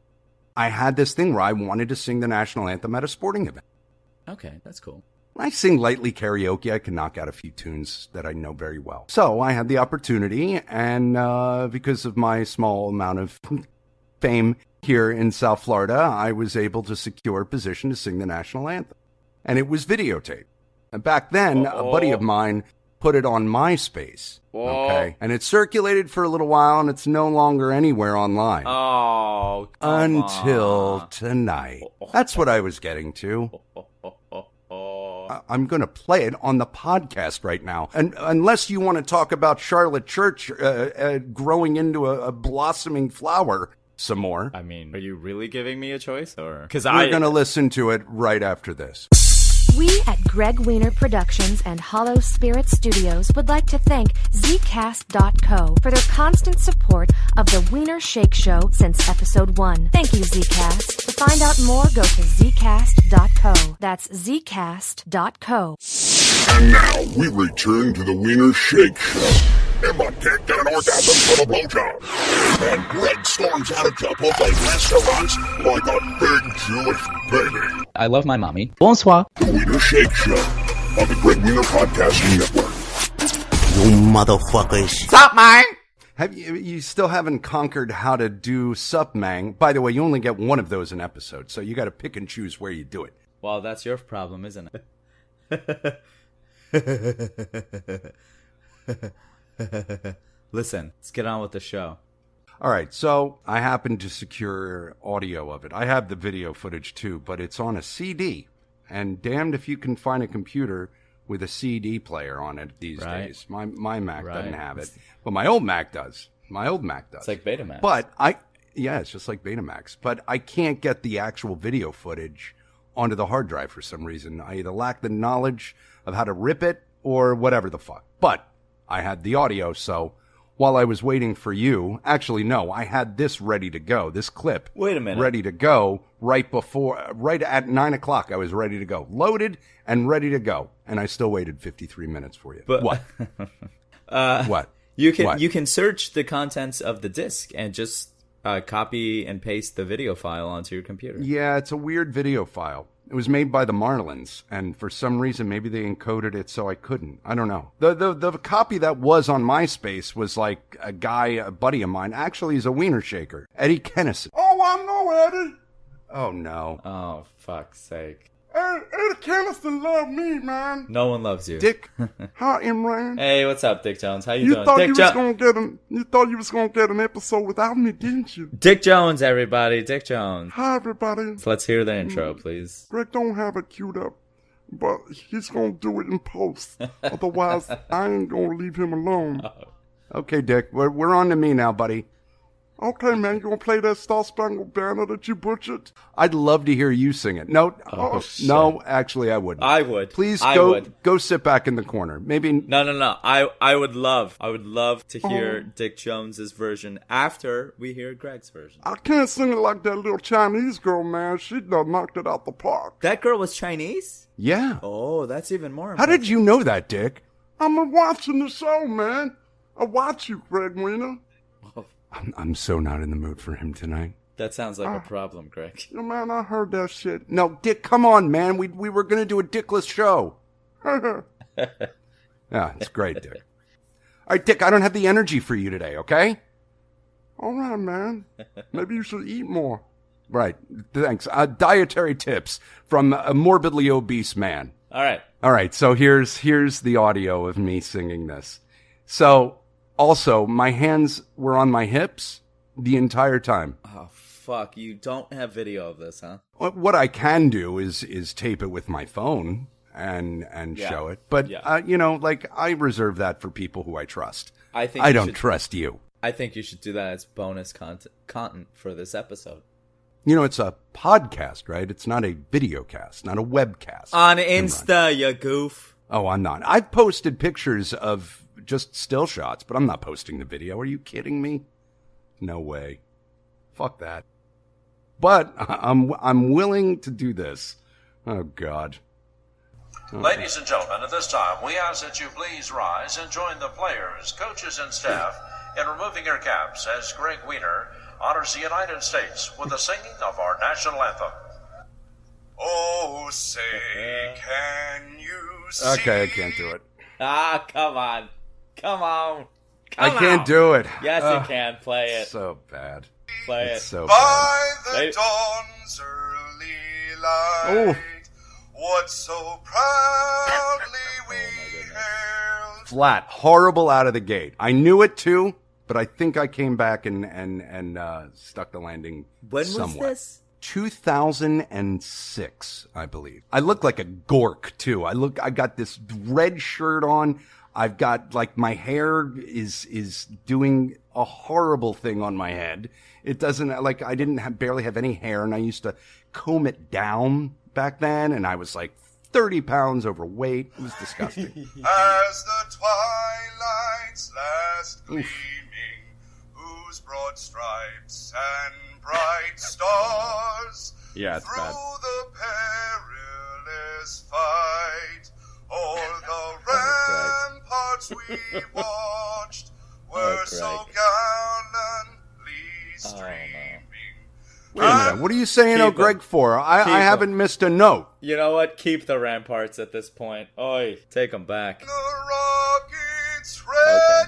I had this thing where I wanted to sing the national anthem at a sporting event. Okay, that's cool. I sing lightly karaoke. I can knock out a few tunes that I know very well. So I had the opportunity, and because of my small amount of fame here in South Florida, I was able to secure a position to sing the national anthem. And it was videotaped. And back then, a buddy of mine put it on MySpace. Okay. And it circulated for a little while, and it's no longer anywhere online. Oh, come Until on. tonight. That's what I was getting to. I'm going to play it on the podcast right now. And unless you want to talk about Charlotte Church growing into a blossoming flower some more. I mean, are you really giving me a choice? Or because We're going to listen to it right after this. We at Greg Wiener Productions and Hollow Spirit Studios would like to thank Zcast.co for their constant support of the Wiener Shake Show since episode 1. Thank you, Zcast. To find out more, go to Zcast.co. That's Zcast.co. And now we return to the Wiener Shake Show. Emma can't get an orgasm from a blowjob. And Greg storms out of Chipotle restaurants like a big Jewish baby. I love my mommy. Bonsoir. The Wiener Shake Show on the Greg Wiener Podcasting Network. You motherfuckers. Stop, man. You still haven't conquered how to do Sup Mang. By the way, you only get one of those an episode, so you got to pick and choose where you do it. Well, that's your problem, isn't it? Listen, let's get on with the show. All right, so I happened to secure audio of it. I have the video footage too, but it's on a CD. And damned if you can find a computer with a CD player on it these days. My Mac doesn't have it, but my old Mac does. It's like Betamax. But it's just like Betamax. But I can't get the actual video footage onto the hard drive for some reason. I either lack the knowledge of how to rip it or whatever the fuck. But I had the audio, so while I was waiting for you, actually, no, I had this ready to go, this clip. Wait a minute. Ready to go right at 9 o'clock. I was ready to go. Loaded and ready to go. And I still waited 53 minutes for you. But, what? What? You can What? you can search the contents of the disc and just copy and paste the video file onto your computer. Yeah, it's a weird video file. It was made by the Marlins, and for some reason, maybe they encoded it so I couldn't. I don't know. The copy that was on MySpace was like a buddy of mine. Actually, he's a wiener shaker. Eddie Kennison. Oh, I know Eddie. Oh, no. Oh, fuck's sake. Eddie Kennison loved me, man. No one loves you. Dick, hi, Imran. Hey, what's up, Dick Jones? How you doing? thought Dick you thought you was gonna get an episode without me, didn't you? Dick Jones, everybody. Dick Jones. Hi, everybody. So let's hear the intro, please. Greg don't have it queued up, but he's gonna do it in post. Otherwise, I ain't gonna leave him alone. Okay, Dick, we're on to me now, buddy. Okay, man, you gonna play that Star Spangled Banner that you butchered? I'd love to hear you sing it. No, no, actually, I wouldn't. I would. Please I go would. go sit back in the corner. Maybe. No. I would love to hear Dick Jones's version after we hear Greg's version. I can't sing it like that little Chinese girl, man. She done knocked it out the park. That girl was Chinese? Yeah. Oh, that's even more How impressive. did you know that, Dick? I'm watching the show, man. I watch you, Greg Wiener. I'm so not in the mood for him tonight. That sounds like a problem, Greg. Yeah, man, I heard that shit. No, Dick, come on, man. We were going to do a dickless show. Yeah, it's great, Dick. All right, Dick, I don't have the energy for you today, okay? All right, man. Maybe you should eat more. Right, thanks. Dietary tips from a morbidly obese man. All right, so here's the audio of me singing this. So, also, my hands were on my hips the entire time. Oh, fuck. You don't have video of this, huh? What I can do is tape it with my phone and show it. But, I reserve that for people who I trust. I don't trust you. I think you should do that as bonus content for this episode. It's a podcast, right? It's not a video cast, not a webcast. On Insta, you goof. Oh, I'm not. I've posted pictures of just still shots, but I'm not posting the video. Are you kidding me? No way. Fuck that. But I'm willing to do this. Oh, God. Ladies and gentlemen, at this time, we ask that you please rise and join the players, coaches, and staff in removing your caps as Greg Wiener honors the United States with the singing of our national anthem. Oh, say, can you see? Okay, I can't do it. Ah, come on. I can't do it. Yes, you can. Play it. So bad. Play it. So By bad. the dawn's early light, Oh. what so proudly we Oh, my goodness. hailed, flat, horrible out of the gate. I knew it too, but I think I came back and stuck the landing. When somewhat. was this? 2006, I believe. I look like a gork too. I got this red shirt on. I've got like my hair is doing a horrible thing on my head. It doesn't like I didn't barely have any hair, and I used to comb it down back then, and I was like 30 pounds overweight. It was disgusting. As the twilight's last gleaming, whose broad stripes and bright stars Yeah, it's through bad. the perilous fight, o'er the ramparts we watched were so gallantly streaming. Wait a minute. What are you saying, Keep 'em. Greg, for? I 'em. haven't missed a note. You know what? Keep the ramparts at this point. Oi, take them back. The rocket's red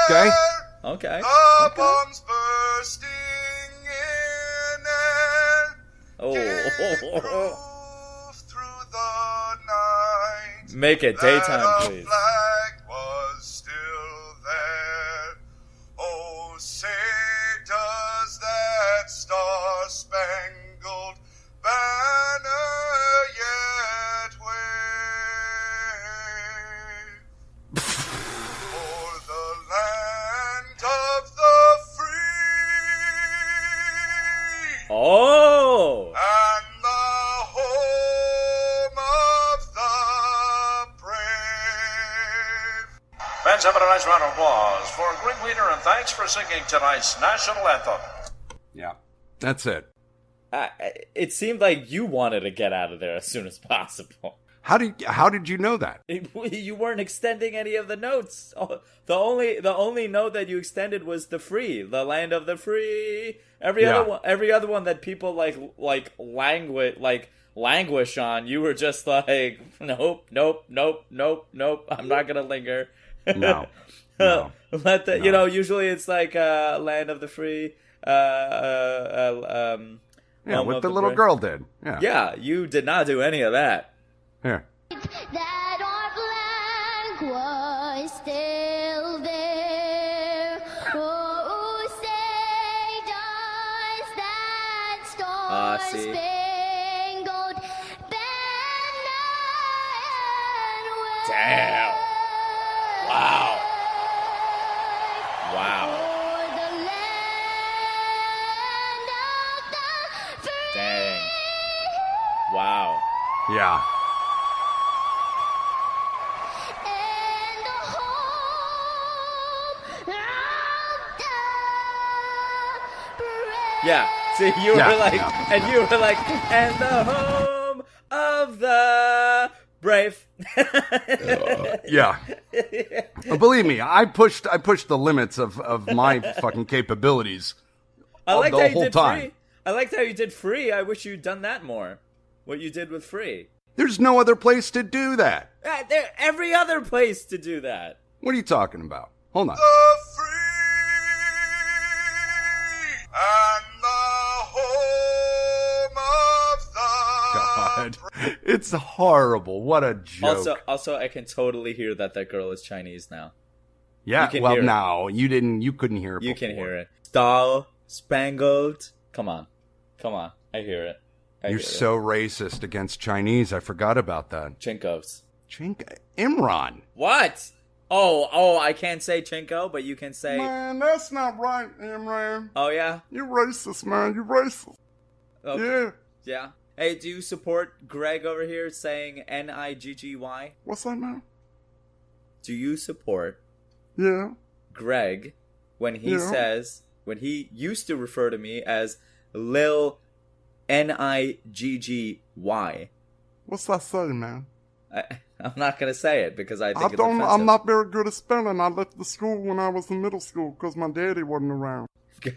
Okay. glare, Okay. the bombs bursting in air, Oh. proof through the night Make it daytime, that please. a flag was still there. Oh, say does that star-spangled banner yet wave for the land of the free Oh. and the home of the brave. Fans, have a nice round of applause for Greg Wiener, and thanks for singing tonight's national anthem. Yeah, that's it. It seemed like you wanted to get out of there as soon as possible. How did you know that? You weren't extending any of the notes. Oh, the only note that you extended was the free, the land of the free. Every other one that people languish on, you were just like, nope. I'm not gonna linger. No. Let the, you know, usually it's like land of the free. Yeah, what the little girl did. Yeah. Yeah, you did not do any of that. Here. That our flag was still there. Oh, say does that See. star-spangled banner Damn. Wow. Wow. for the land of the free. Dang. Wow. Yeah. And the home of the brave. Yeah. See, you Yeah, were like, yeah. and you were like, and the home of the brave. Yeah. Believe me, I pushed the limits of my fucking capabilities. I liked the how you whole did time. free. I liked how you did free. I wish you'd done that more. What you did with free. There's no other place to do that. Every other place to do that. What are you talking about? Hold on. The free and the home of the God. It's horrible. What a joke. Also, I can totally hear that girl is Chinese now. yeah, you can well, hear it. no, you couldn't hear it You before. can hear it. Star Spangled. Come on. I hear it. You're so racist against Chinese. I forgot about that. Chinkos. Imran. What? Oh, I can't say Chinko, but you can say. Man, that's not right, Imran. Oh yeah. You're racist, man. You're racist. Okay. Yeah. Yeah. Hey, do you support Greg over here saying Niggy? What's that, man? Do you support Yeah. Greg when he says, when he used to refer to me as Lil Niggy? What's that saying, man? I'm not gonna say it because I think it's I'm offensive. not very good at spelling. I left the school when I was in middle school because my daddy wasn't around.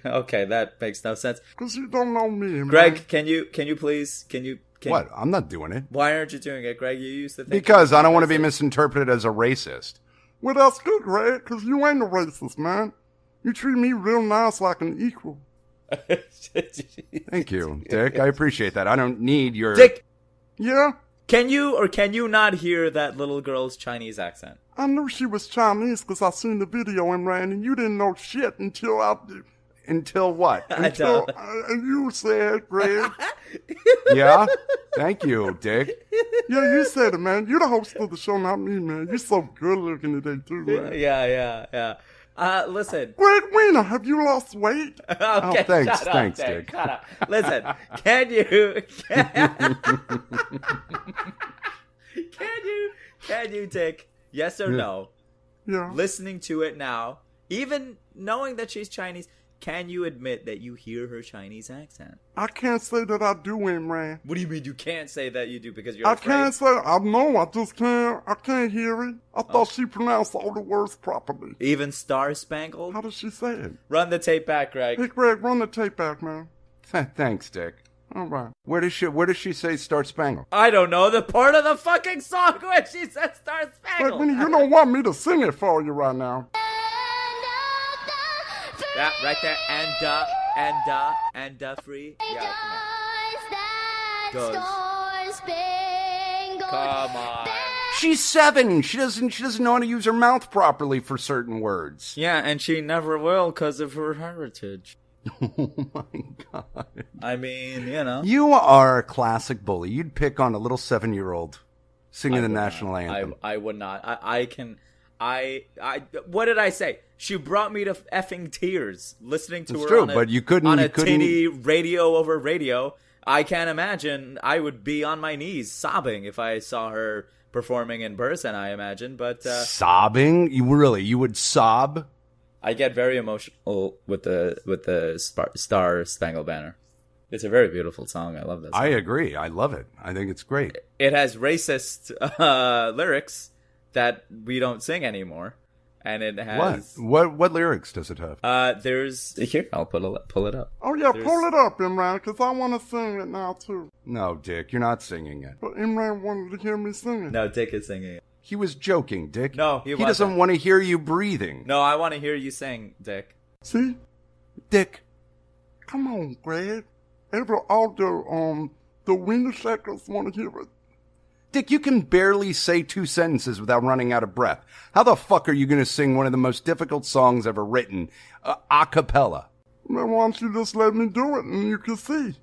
Okay, that makes no sense. Because you don't know me, man. Greg, can you please, What? I'm not doing it. Why aren't you doing it, Greg? You used to think Because I don't want to be misinterpreted as a racist. Well, that's good, Greg, because you ain't a racist, man. You treat me real nice like an equal. Thank you, Dick. I appreciate that. I don't need your... Dick, Yeah? can you or can you not hear that little girl's Chinese accent? I knew she was Chinese because I seen the video, Imran, and you didn't know shit until Until what? until you said, Greg. Yeah? Thank you, Dick. Yeah, you said it, man. You're the host of the show, not me, man. You're so good looking today, too, man. Yeah. Listen. Greg Wiener, have you lost weight? Okay, Oh, thanks, shut up, thanks, Dick. Dick. Shut up. Listen, can you, Dick, yes or no, Yeah. listening to it now, even knowing that she's Chinese, can you admit that you hear her Chinese accent? I can't say that I do, Imran. What do you mean you can't say that you do because you're I afraid? can't say, I know, I just can't. I can't hear it. I thought she pronounced all the words properly. Even Star Spangled? How does she say it? Run the tape back, Greg. Hey, Greg, run the tape back, man. Thanks, Dick. All right. Where does she say Star Spangled? I don't know the part of the fucking song where she says Star Greg Spangled. Wiener, you don't want me to sing it for you right now. Yeah, right there. And free. Yeah, come on. Come on. She's 7. She doesn't know how to use her mouth properly for certain words. Yeah, and she never will because of her heritage. Oh my god. I mean, you know. You are a classic bully. You'd pick on a little 7-year-old singing the national anthem. I would not. What did I say? She brought me to effing tears listening to It's her true, on a, but you couldn't- on you a couldn't- tinny radio over radio. I can't imagine I would be on my knees sobbing if I saw her performing in person, I imagine. But sobbing? You would sob? I get very emotional with the Star Spangled Banner. It's a very beautiful song. I love this. I agree. I love it. I think it's great. It has racist lyrics that we don't sing anymore, and it has what lyrics does it have? There's here. I'll pull it up. Oh, yeah, pull it up, Imran, because I want to sing it now, too. No, Dick, you're not singing it. But Imran wanted to hear me sing it. No, Dick is singing it. He was joking, Dick. No, he wasn't. doesn't want to hear you breathing. No, I want to hear you sing, Dick. See? Dick. Come on, Greg. All the Wiener Shakers want to hear it. Dick, you can barely say 2 sentences without running out of breath. How the fuck are you going to sing one of the most difficult songs ever written, a cappella? Man, why don't you just let me do it and you can see?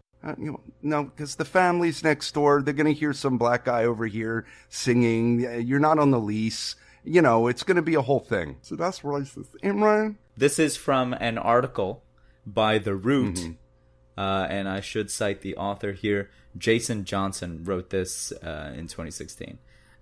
No, because the family's next door. They're going to hear some black guy over here singing. You're not on the lease. You know, it's going to be a whole thing. See, that's racist. Imran? This is from an article by The Root, and I should cite the author here. Jason Johnson wrote this in 2016.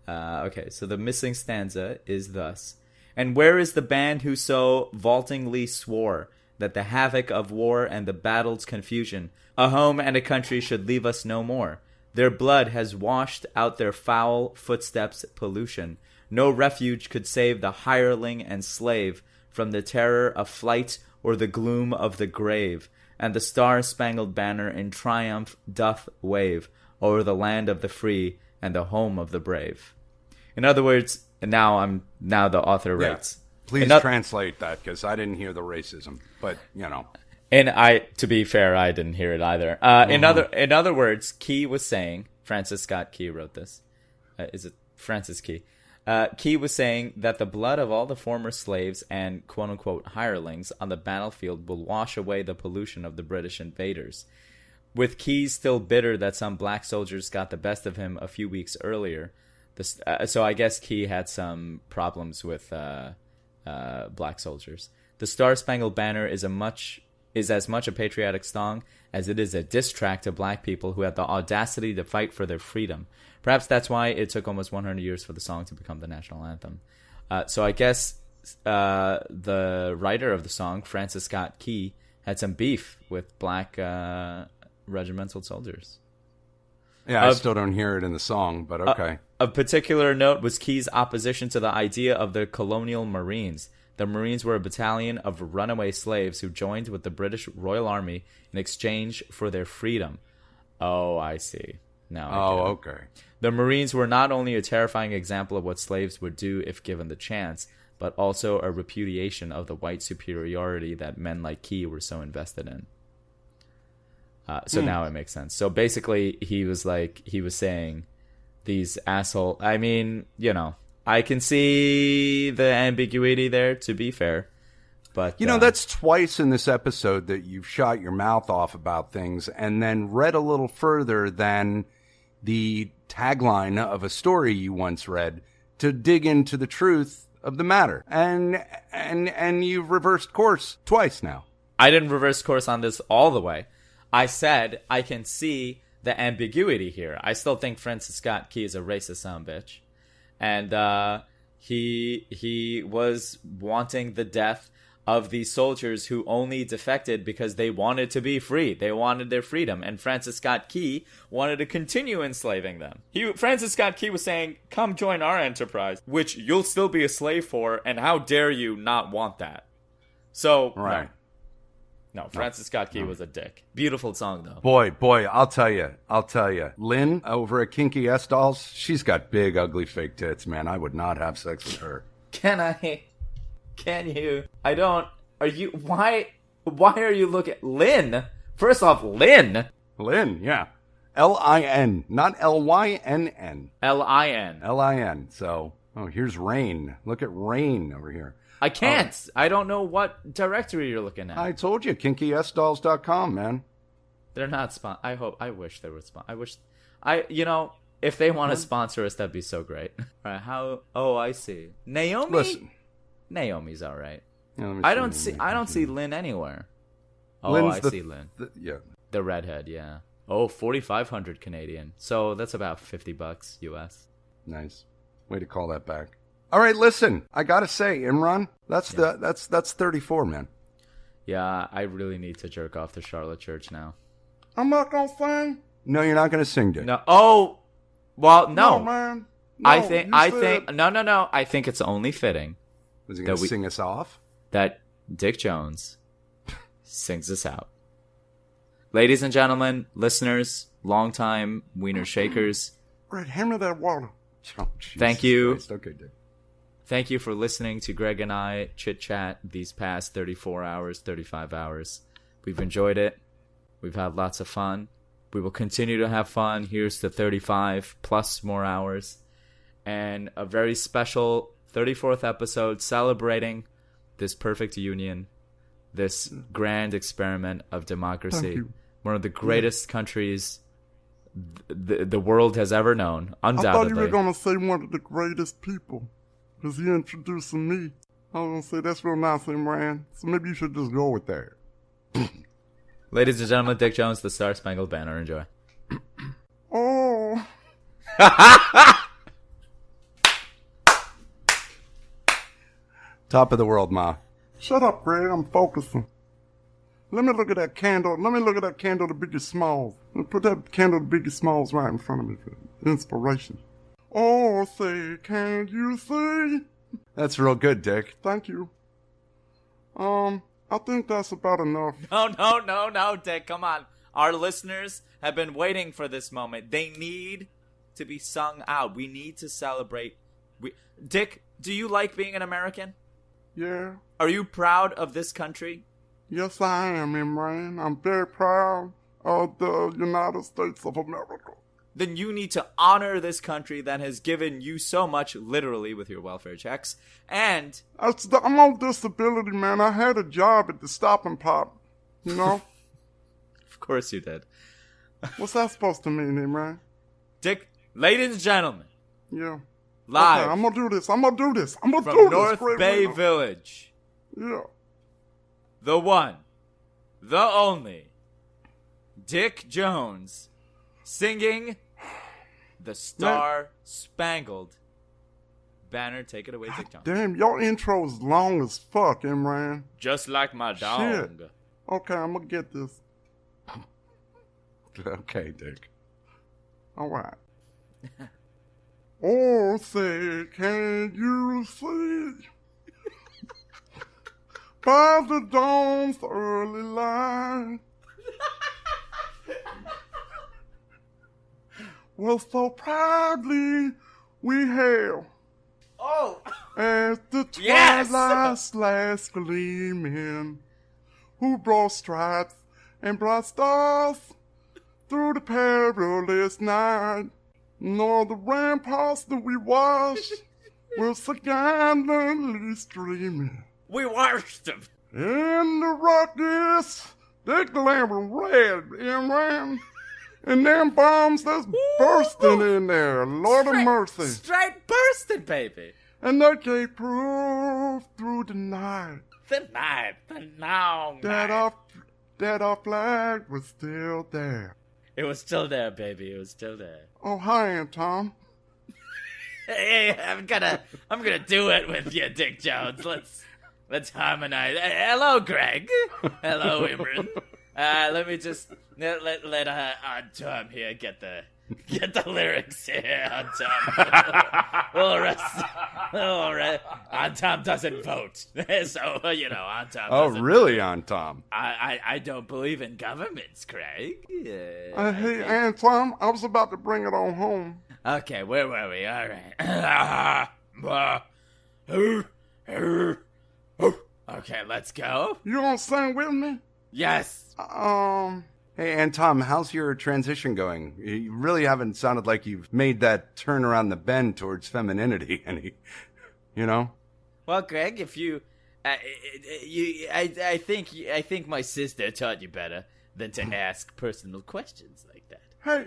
Okay, so the missing stanza is thus. And where is the band who so vaultingly swore that the havoc of war and the battle's confusion, a home and a country should leave us no more? Their blood has washed out their foul footsteps' pollution. No refuge could save the hireling and slave from the terror of flight or the gloom of the grave. And the Star-Spangled Banner in triumph doth wave o'er the land of the free and the home of the brave. In other words, now the author writes. Please translate that, because I didn't hear the racism. But, you know. And to be fair, I didn't hear it either. In other words, Key was saying, Francis Scott Key wrote this. Is it Francis Key? Key was saying that the blood of all the former slaves and quote-unquote hirelings on the battlefield will wash away the pollution of the British invaders. With Key still bitter that some black soldiers got the best of him a few weeks earlier, so I guess Key had some problems with black soldiers. The Star-Spangled Banner is as much a patriotic song as it is a diss track to black people who had the audacity to fight for their freedom. Perhaps that's why it took almost 100 years for the song to become the national anthem. So I guess the writer of the song, Francis Scott Key, had some beef with black regimental soldiers. Yeah, I still don't hear it in the song, but okay. Of particular note was Key's opposition to the idea of the colonial Marines. The Marines were a battalion of runaway slaves who joined with the British Royal Army in exchange for their freedom. Oh, I see. Now I get it. Okay. The Marines were not only a terrifying example of what slaves would do if given the chance, but also a repudiation of the white superiority that men like Key were so invested in. So now it makes sense. So basically, he was saying, these asshole. I mean, you know, I can see the ambiguity there, to be fair. But that's twice in this episode that you've shot your mouth off about things and then read a little further than the tagline of a story you once read to dig into the truth of the matter. And you've reversed course twice now. I didn't reverse course on this all the way. I said I can see the ambiguity here. I still think Francis Scott Key is a racist son of a bitch. And he was wanting the death of these soldiers who only defected because they wanted to be free. They wanted their freedom. And Francis Scott Key wanted to continue enslaving them. Francis Scott Key was saying, come join our enterprise, which you'll still be a slave for, and how dare you not want that? So, right. No, Francis Scott Key was a dick. Beautiful song, though. Boy, I'll tell you. Lynn over at Kinky S Dolls, she's got big, ugly, fake tits, man. I would not have sex with her. Can you? I don't. Are you? Why are you looking? Lynn? First off, Lynn. Lynn, yeah. Lin, not Lynn. Lin. Lin. So, here's Rain. Look at Rain over here. I can't. I don't know what directory you're looking at. I told you, kinkysdolls.com, man. They're not I wish they were if they want to sponsor us, that'd be so great. All right, I see. Naomi? Listen. Naomi's all right. Yeah, I don't see Lynn anywhere. Oh, Lynn's I see Lynn. Yeah. The redhead, yeah. Oh, 4,500 Canadian. So that's about $50 US. Nice. Way to call that back. All right, listen. I gotta say, Imran, that's 34, man. Yeah, I really need to jerk off to Charlotte Church now. I'm not gonna sing. No, you're not gonna sing, Dick. No. Oh, well, no. No, man. No, I think no. I think it's only fitting. Was he gonna sing us off? That Dick Jones sings us out. Ladies and gentlemen, listeners, longtime Wiener Shakers. Greg, hand me that water. Oh, thank you. Christ. Okay, Dick. Thank you for listening to Greg and I chit-chat these past 34 hours, 35 hours. We've enjoyed it. We've had lots of fun. We will continue to have fun. Here's to 35 plus more hours. And a very special 34th episode celebrating this perfect union, this grand experiment of democracy. One of the greatest countries the world has ever known, undoubtedly. I thought you were going to say one of the greatest people, because you introducing me. I was going to say, that's real nice, Imran. So maybe you should just go with that. Ladies and gentlemen, Dick Jones, the Star Spangled Banner. Enjoy. Oh. Top of the world, Ma. Shut up, Greg. I'm focusing. Let me look at that candle. Let me look at that candle to Biggie Smalls. Put that candle to Biggie Smalls right in front of me for inspiration. Oh, say, can you see? That's real good, Dick. Thank you. I think that's about enough. No, Dick, come on. Our listeners have been waiting for this moment. They need to be sung out. We need to celebrate. Dick, do you like being an American? Yeah. Are you proud of this country? Yes, I am, Imran. I'm very proud of the United States of America. Then you need to honor this country that has given you so much, literally, with your welfare checks. And I'm on disability, man. I had a job at the Stop and Pop, you know? Of course you did. What's that supposed to mean, Imran? Dick, ladies and gentlemen. Yeah. Live. Okay, I'm going to do this. I'm going to do this. From North Bay Village. Yeah. The one, the only, Dick Jones, singing the Star Spangled Banner. Take it away, Dick Jones. Damn, your intro's long as fuck, Imran. Just like my dog. Shit. Okay, I'm gonna get this. Okay, Dick. All right. Oh, say, can you see? By the dawn's early light, well, so proudly we hail. Oh! As the twilight's last gleaming, who brought stripes and bright stars through the perilous night, nor the ramparts that we watched was so gallantly streaming. We watched them. In the Rockies, they glaring red, Imran. And them bombs that's bursting in there, Lord of mercy. Straight bursting, baby. And they gave proof through the night. The long night. That our flag was still there. It was still there, baby. It was still there. Oh, hi, Aunt Tom. Hey, I'm gonna do it with you, Dick Jones. Let's harmonize. Hello, Greg. Hello, Imran. Let me just let Aunt Tom here get the lyrics here. Aunt Tom. We'll rest. Aunt Tom doesn't vote, so Aunt Tom. Oh, doesn't really, vote. Aunt Tom? I don't believe in governments, Craig. Hey, Aunt Tom, I was about to bring it on home. Okay, where were we? All right. Okay, let's go. You gonna sing with me? Yes. Hey, Aunt Tom, how's your transition going? You really haven't sounded like you've made that turn around the bend towards femininity any, Well, Greg, if I think my sister taught you better than to ask personal questions like that. Hey,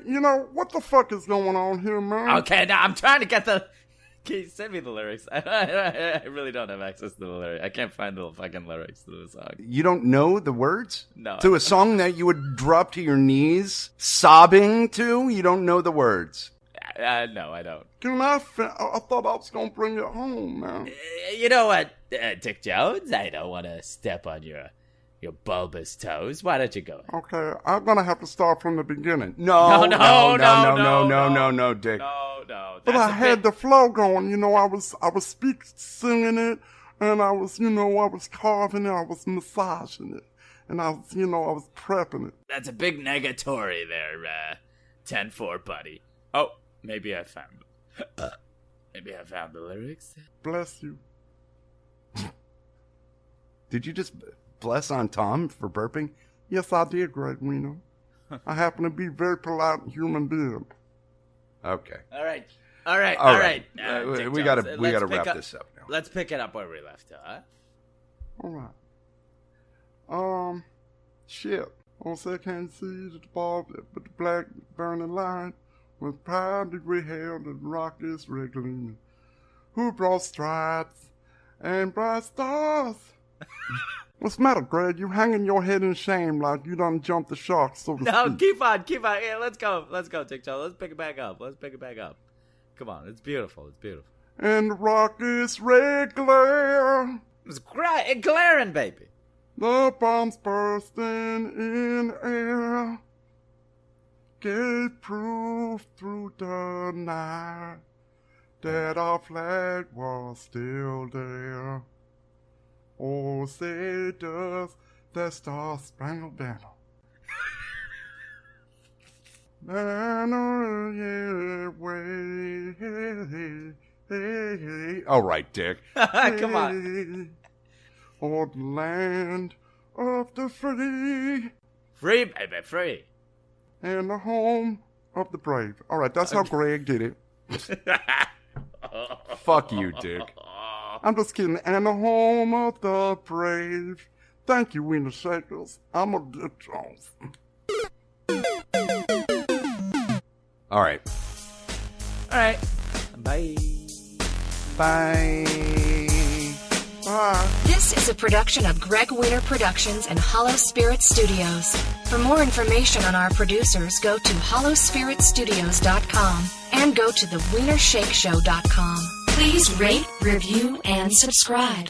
what the fuck is going on here, man? Okay, now I'm trying to get the... Can you send me the lyrics? I really don't have access to the lyrics. I can't find the fucking lyrics to the song. You don't know the words? No. To a song that you would drop to your knees, sobbing to? You don't know the words? No, I don't. I thought I was gonna bring it home, man. You know what, Dick Jones? I don't want to step on your bulbous toes. Why don't you go? Okay, I'm gonna have to start from the beginning. No, Dick. No. But I had the flow going. I was singing it, and I was carving it, I was massaging it, and I was prepping it. That's a big negatory there, 10-4, buddy. Oh, maybe I found the lyrics. Bless you. Did you just bless Aunt Tom for burping? Yes, I did, Greg Wiener. I happen to be a very polite human being. Okay. All right. We gotta wrap this up now. Let's pick it up where we left, huh? All right. Shit. On second seas at the bar with the black burning light, with proudly we hailed the Rockies red gleaming, who brought stripes and bright stars. What's the matter, Greg? You hanging your head in shame like you done jumped the shark, so to No, speak. keep on. Yeah, let's go, Dick Jones. Let's pick it back up. Come on, it's beautiful. And the Rockies red glare. It's glaring, baby. The bombs bursting in air gave proof through the night that our flag was still there. Oh, say does that Star Spangled Banner. Banner, yeah, way. All right, Dick. Come on. Or the land of the free. Free, baby, free. And the home of the brave. All right, that's how Greg did it. Fuck you, Dick. I'm just kidding. And the home of the brave. Thank you, Wiener Shakers. I'm a Dick Jones. All right. Bye. Bye. Bye. This is a production of Greg Wiener Productions and Hollow Spirit Studios. For more information on our producers, go to hollowspiritstudios.com and go to thewienershakeshow.com. Please rate, review, and subscribe.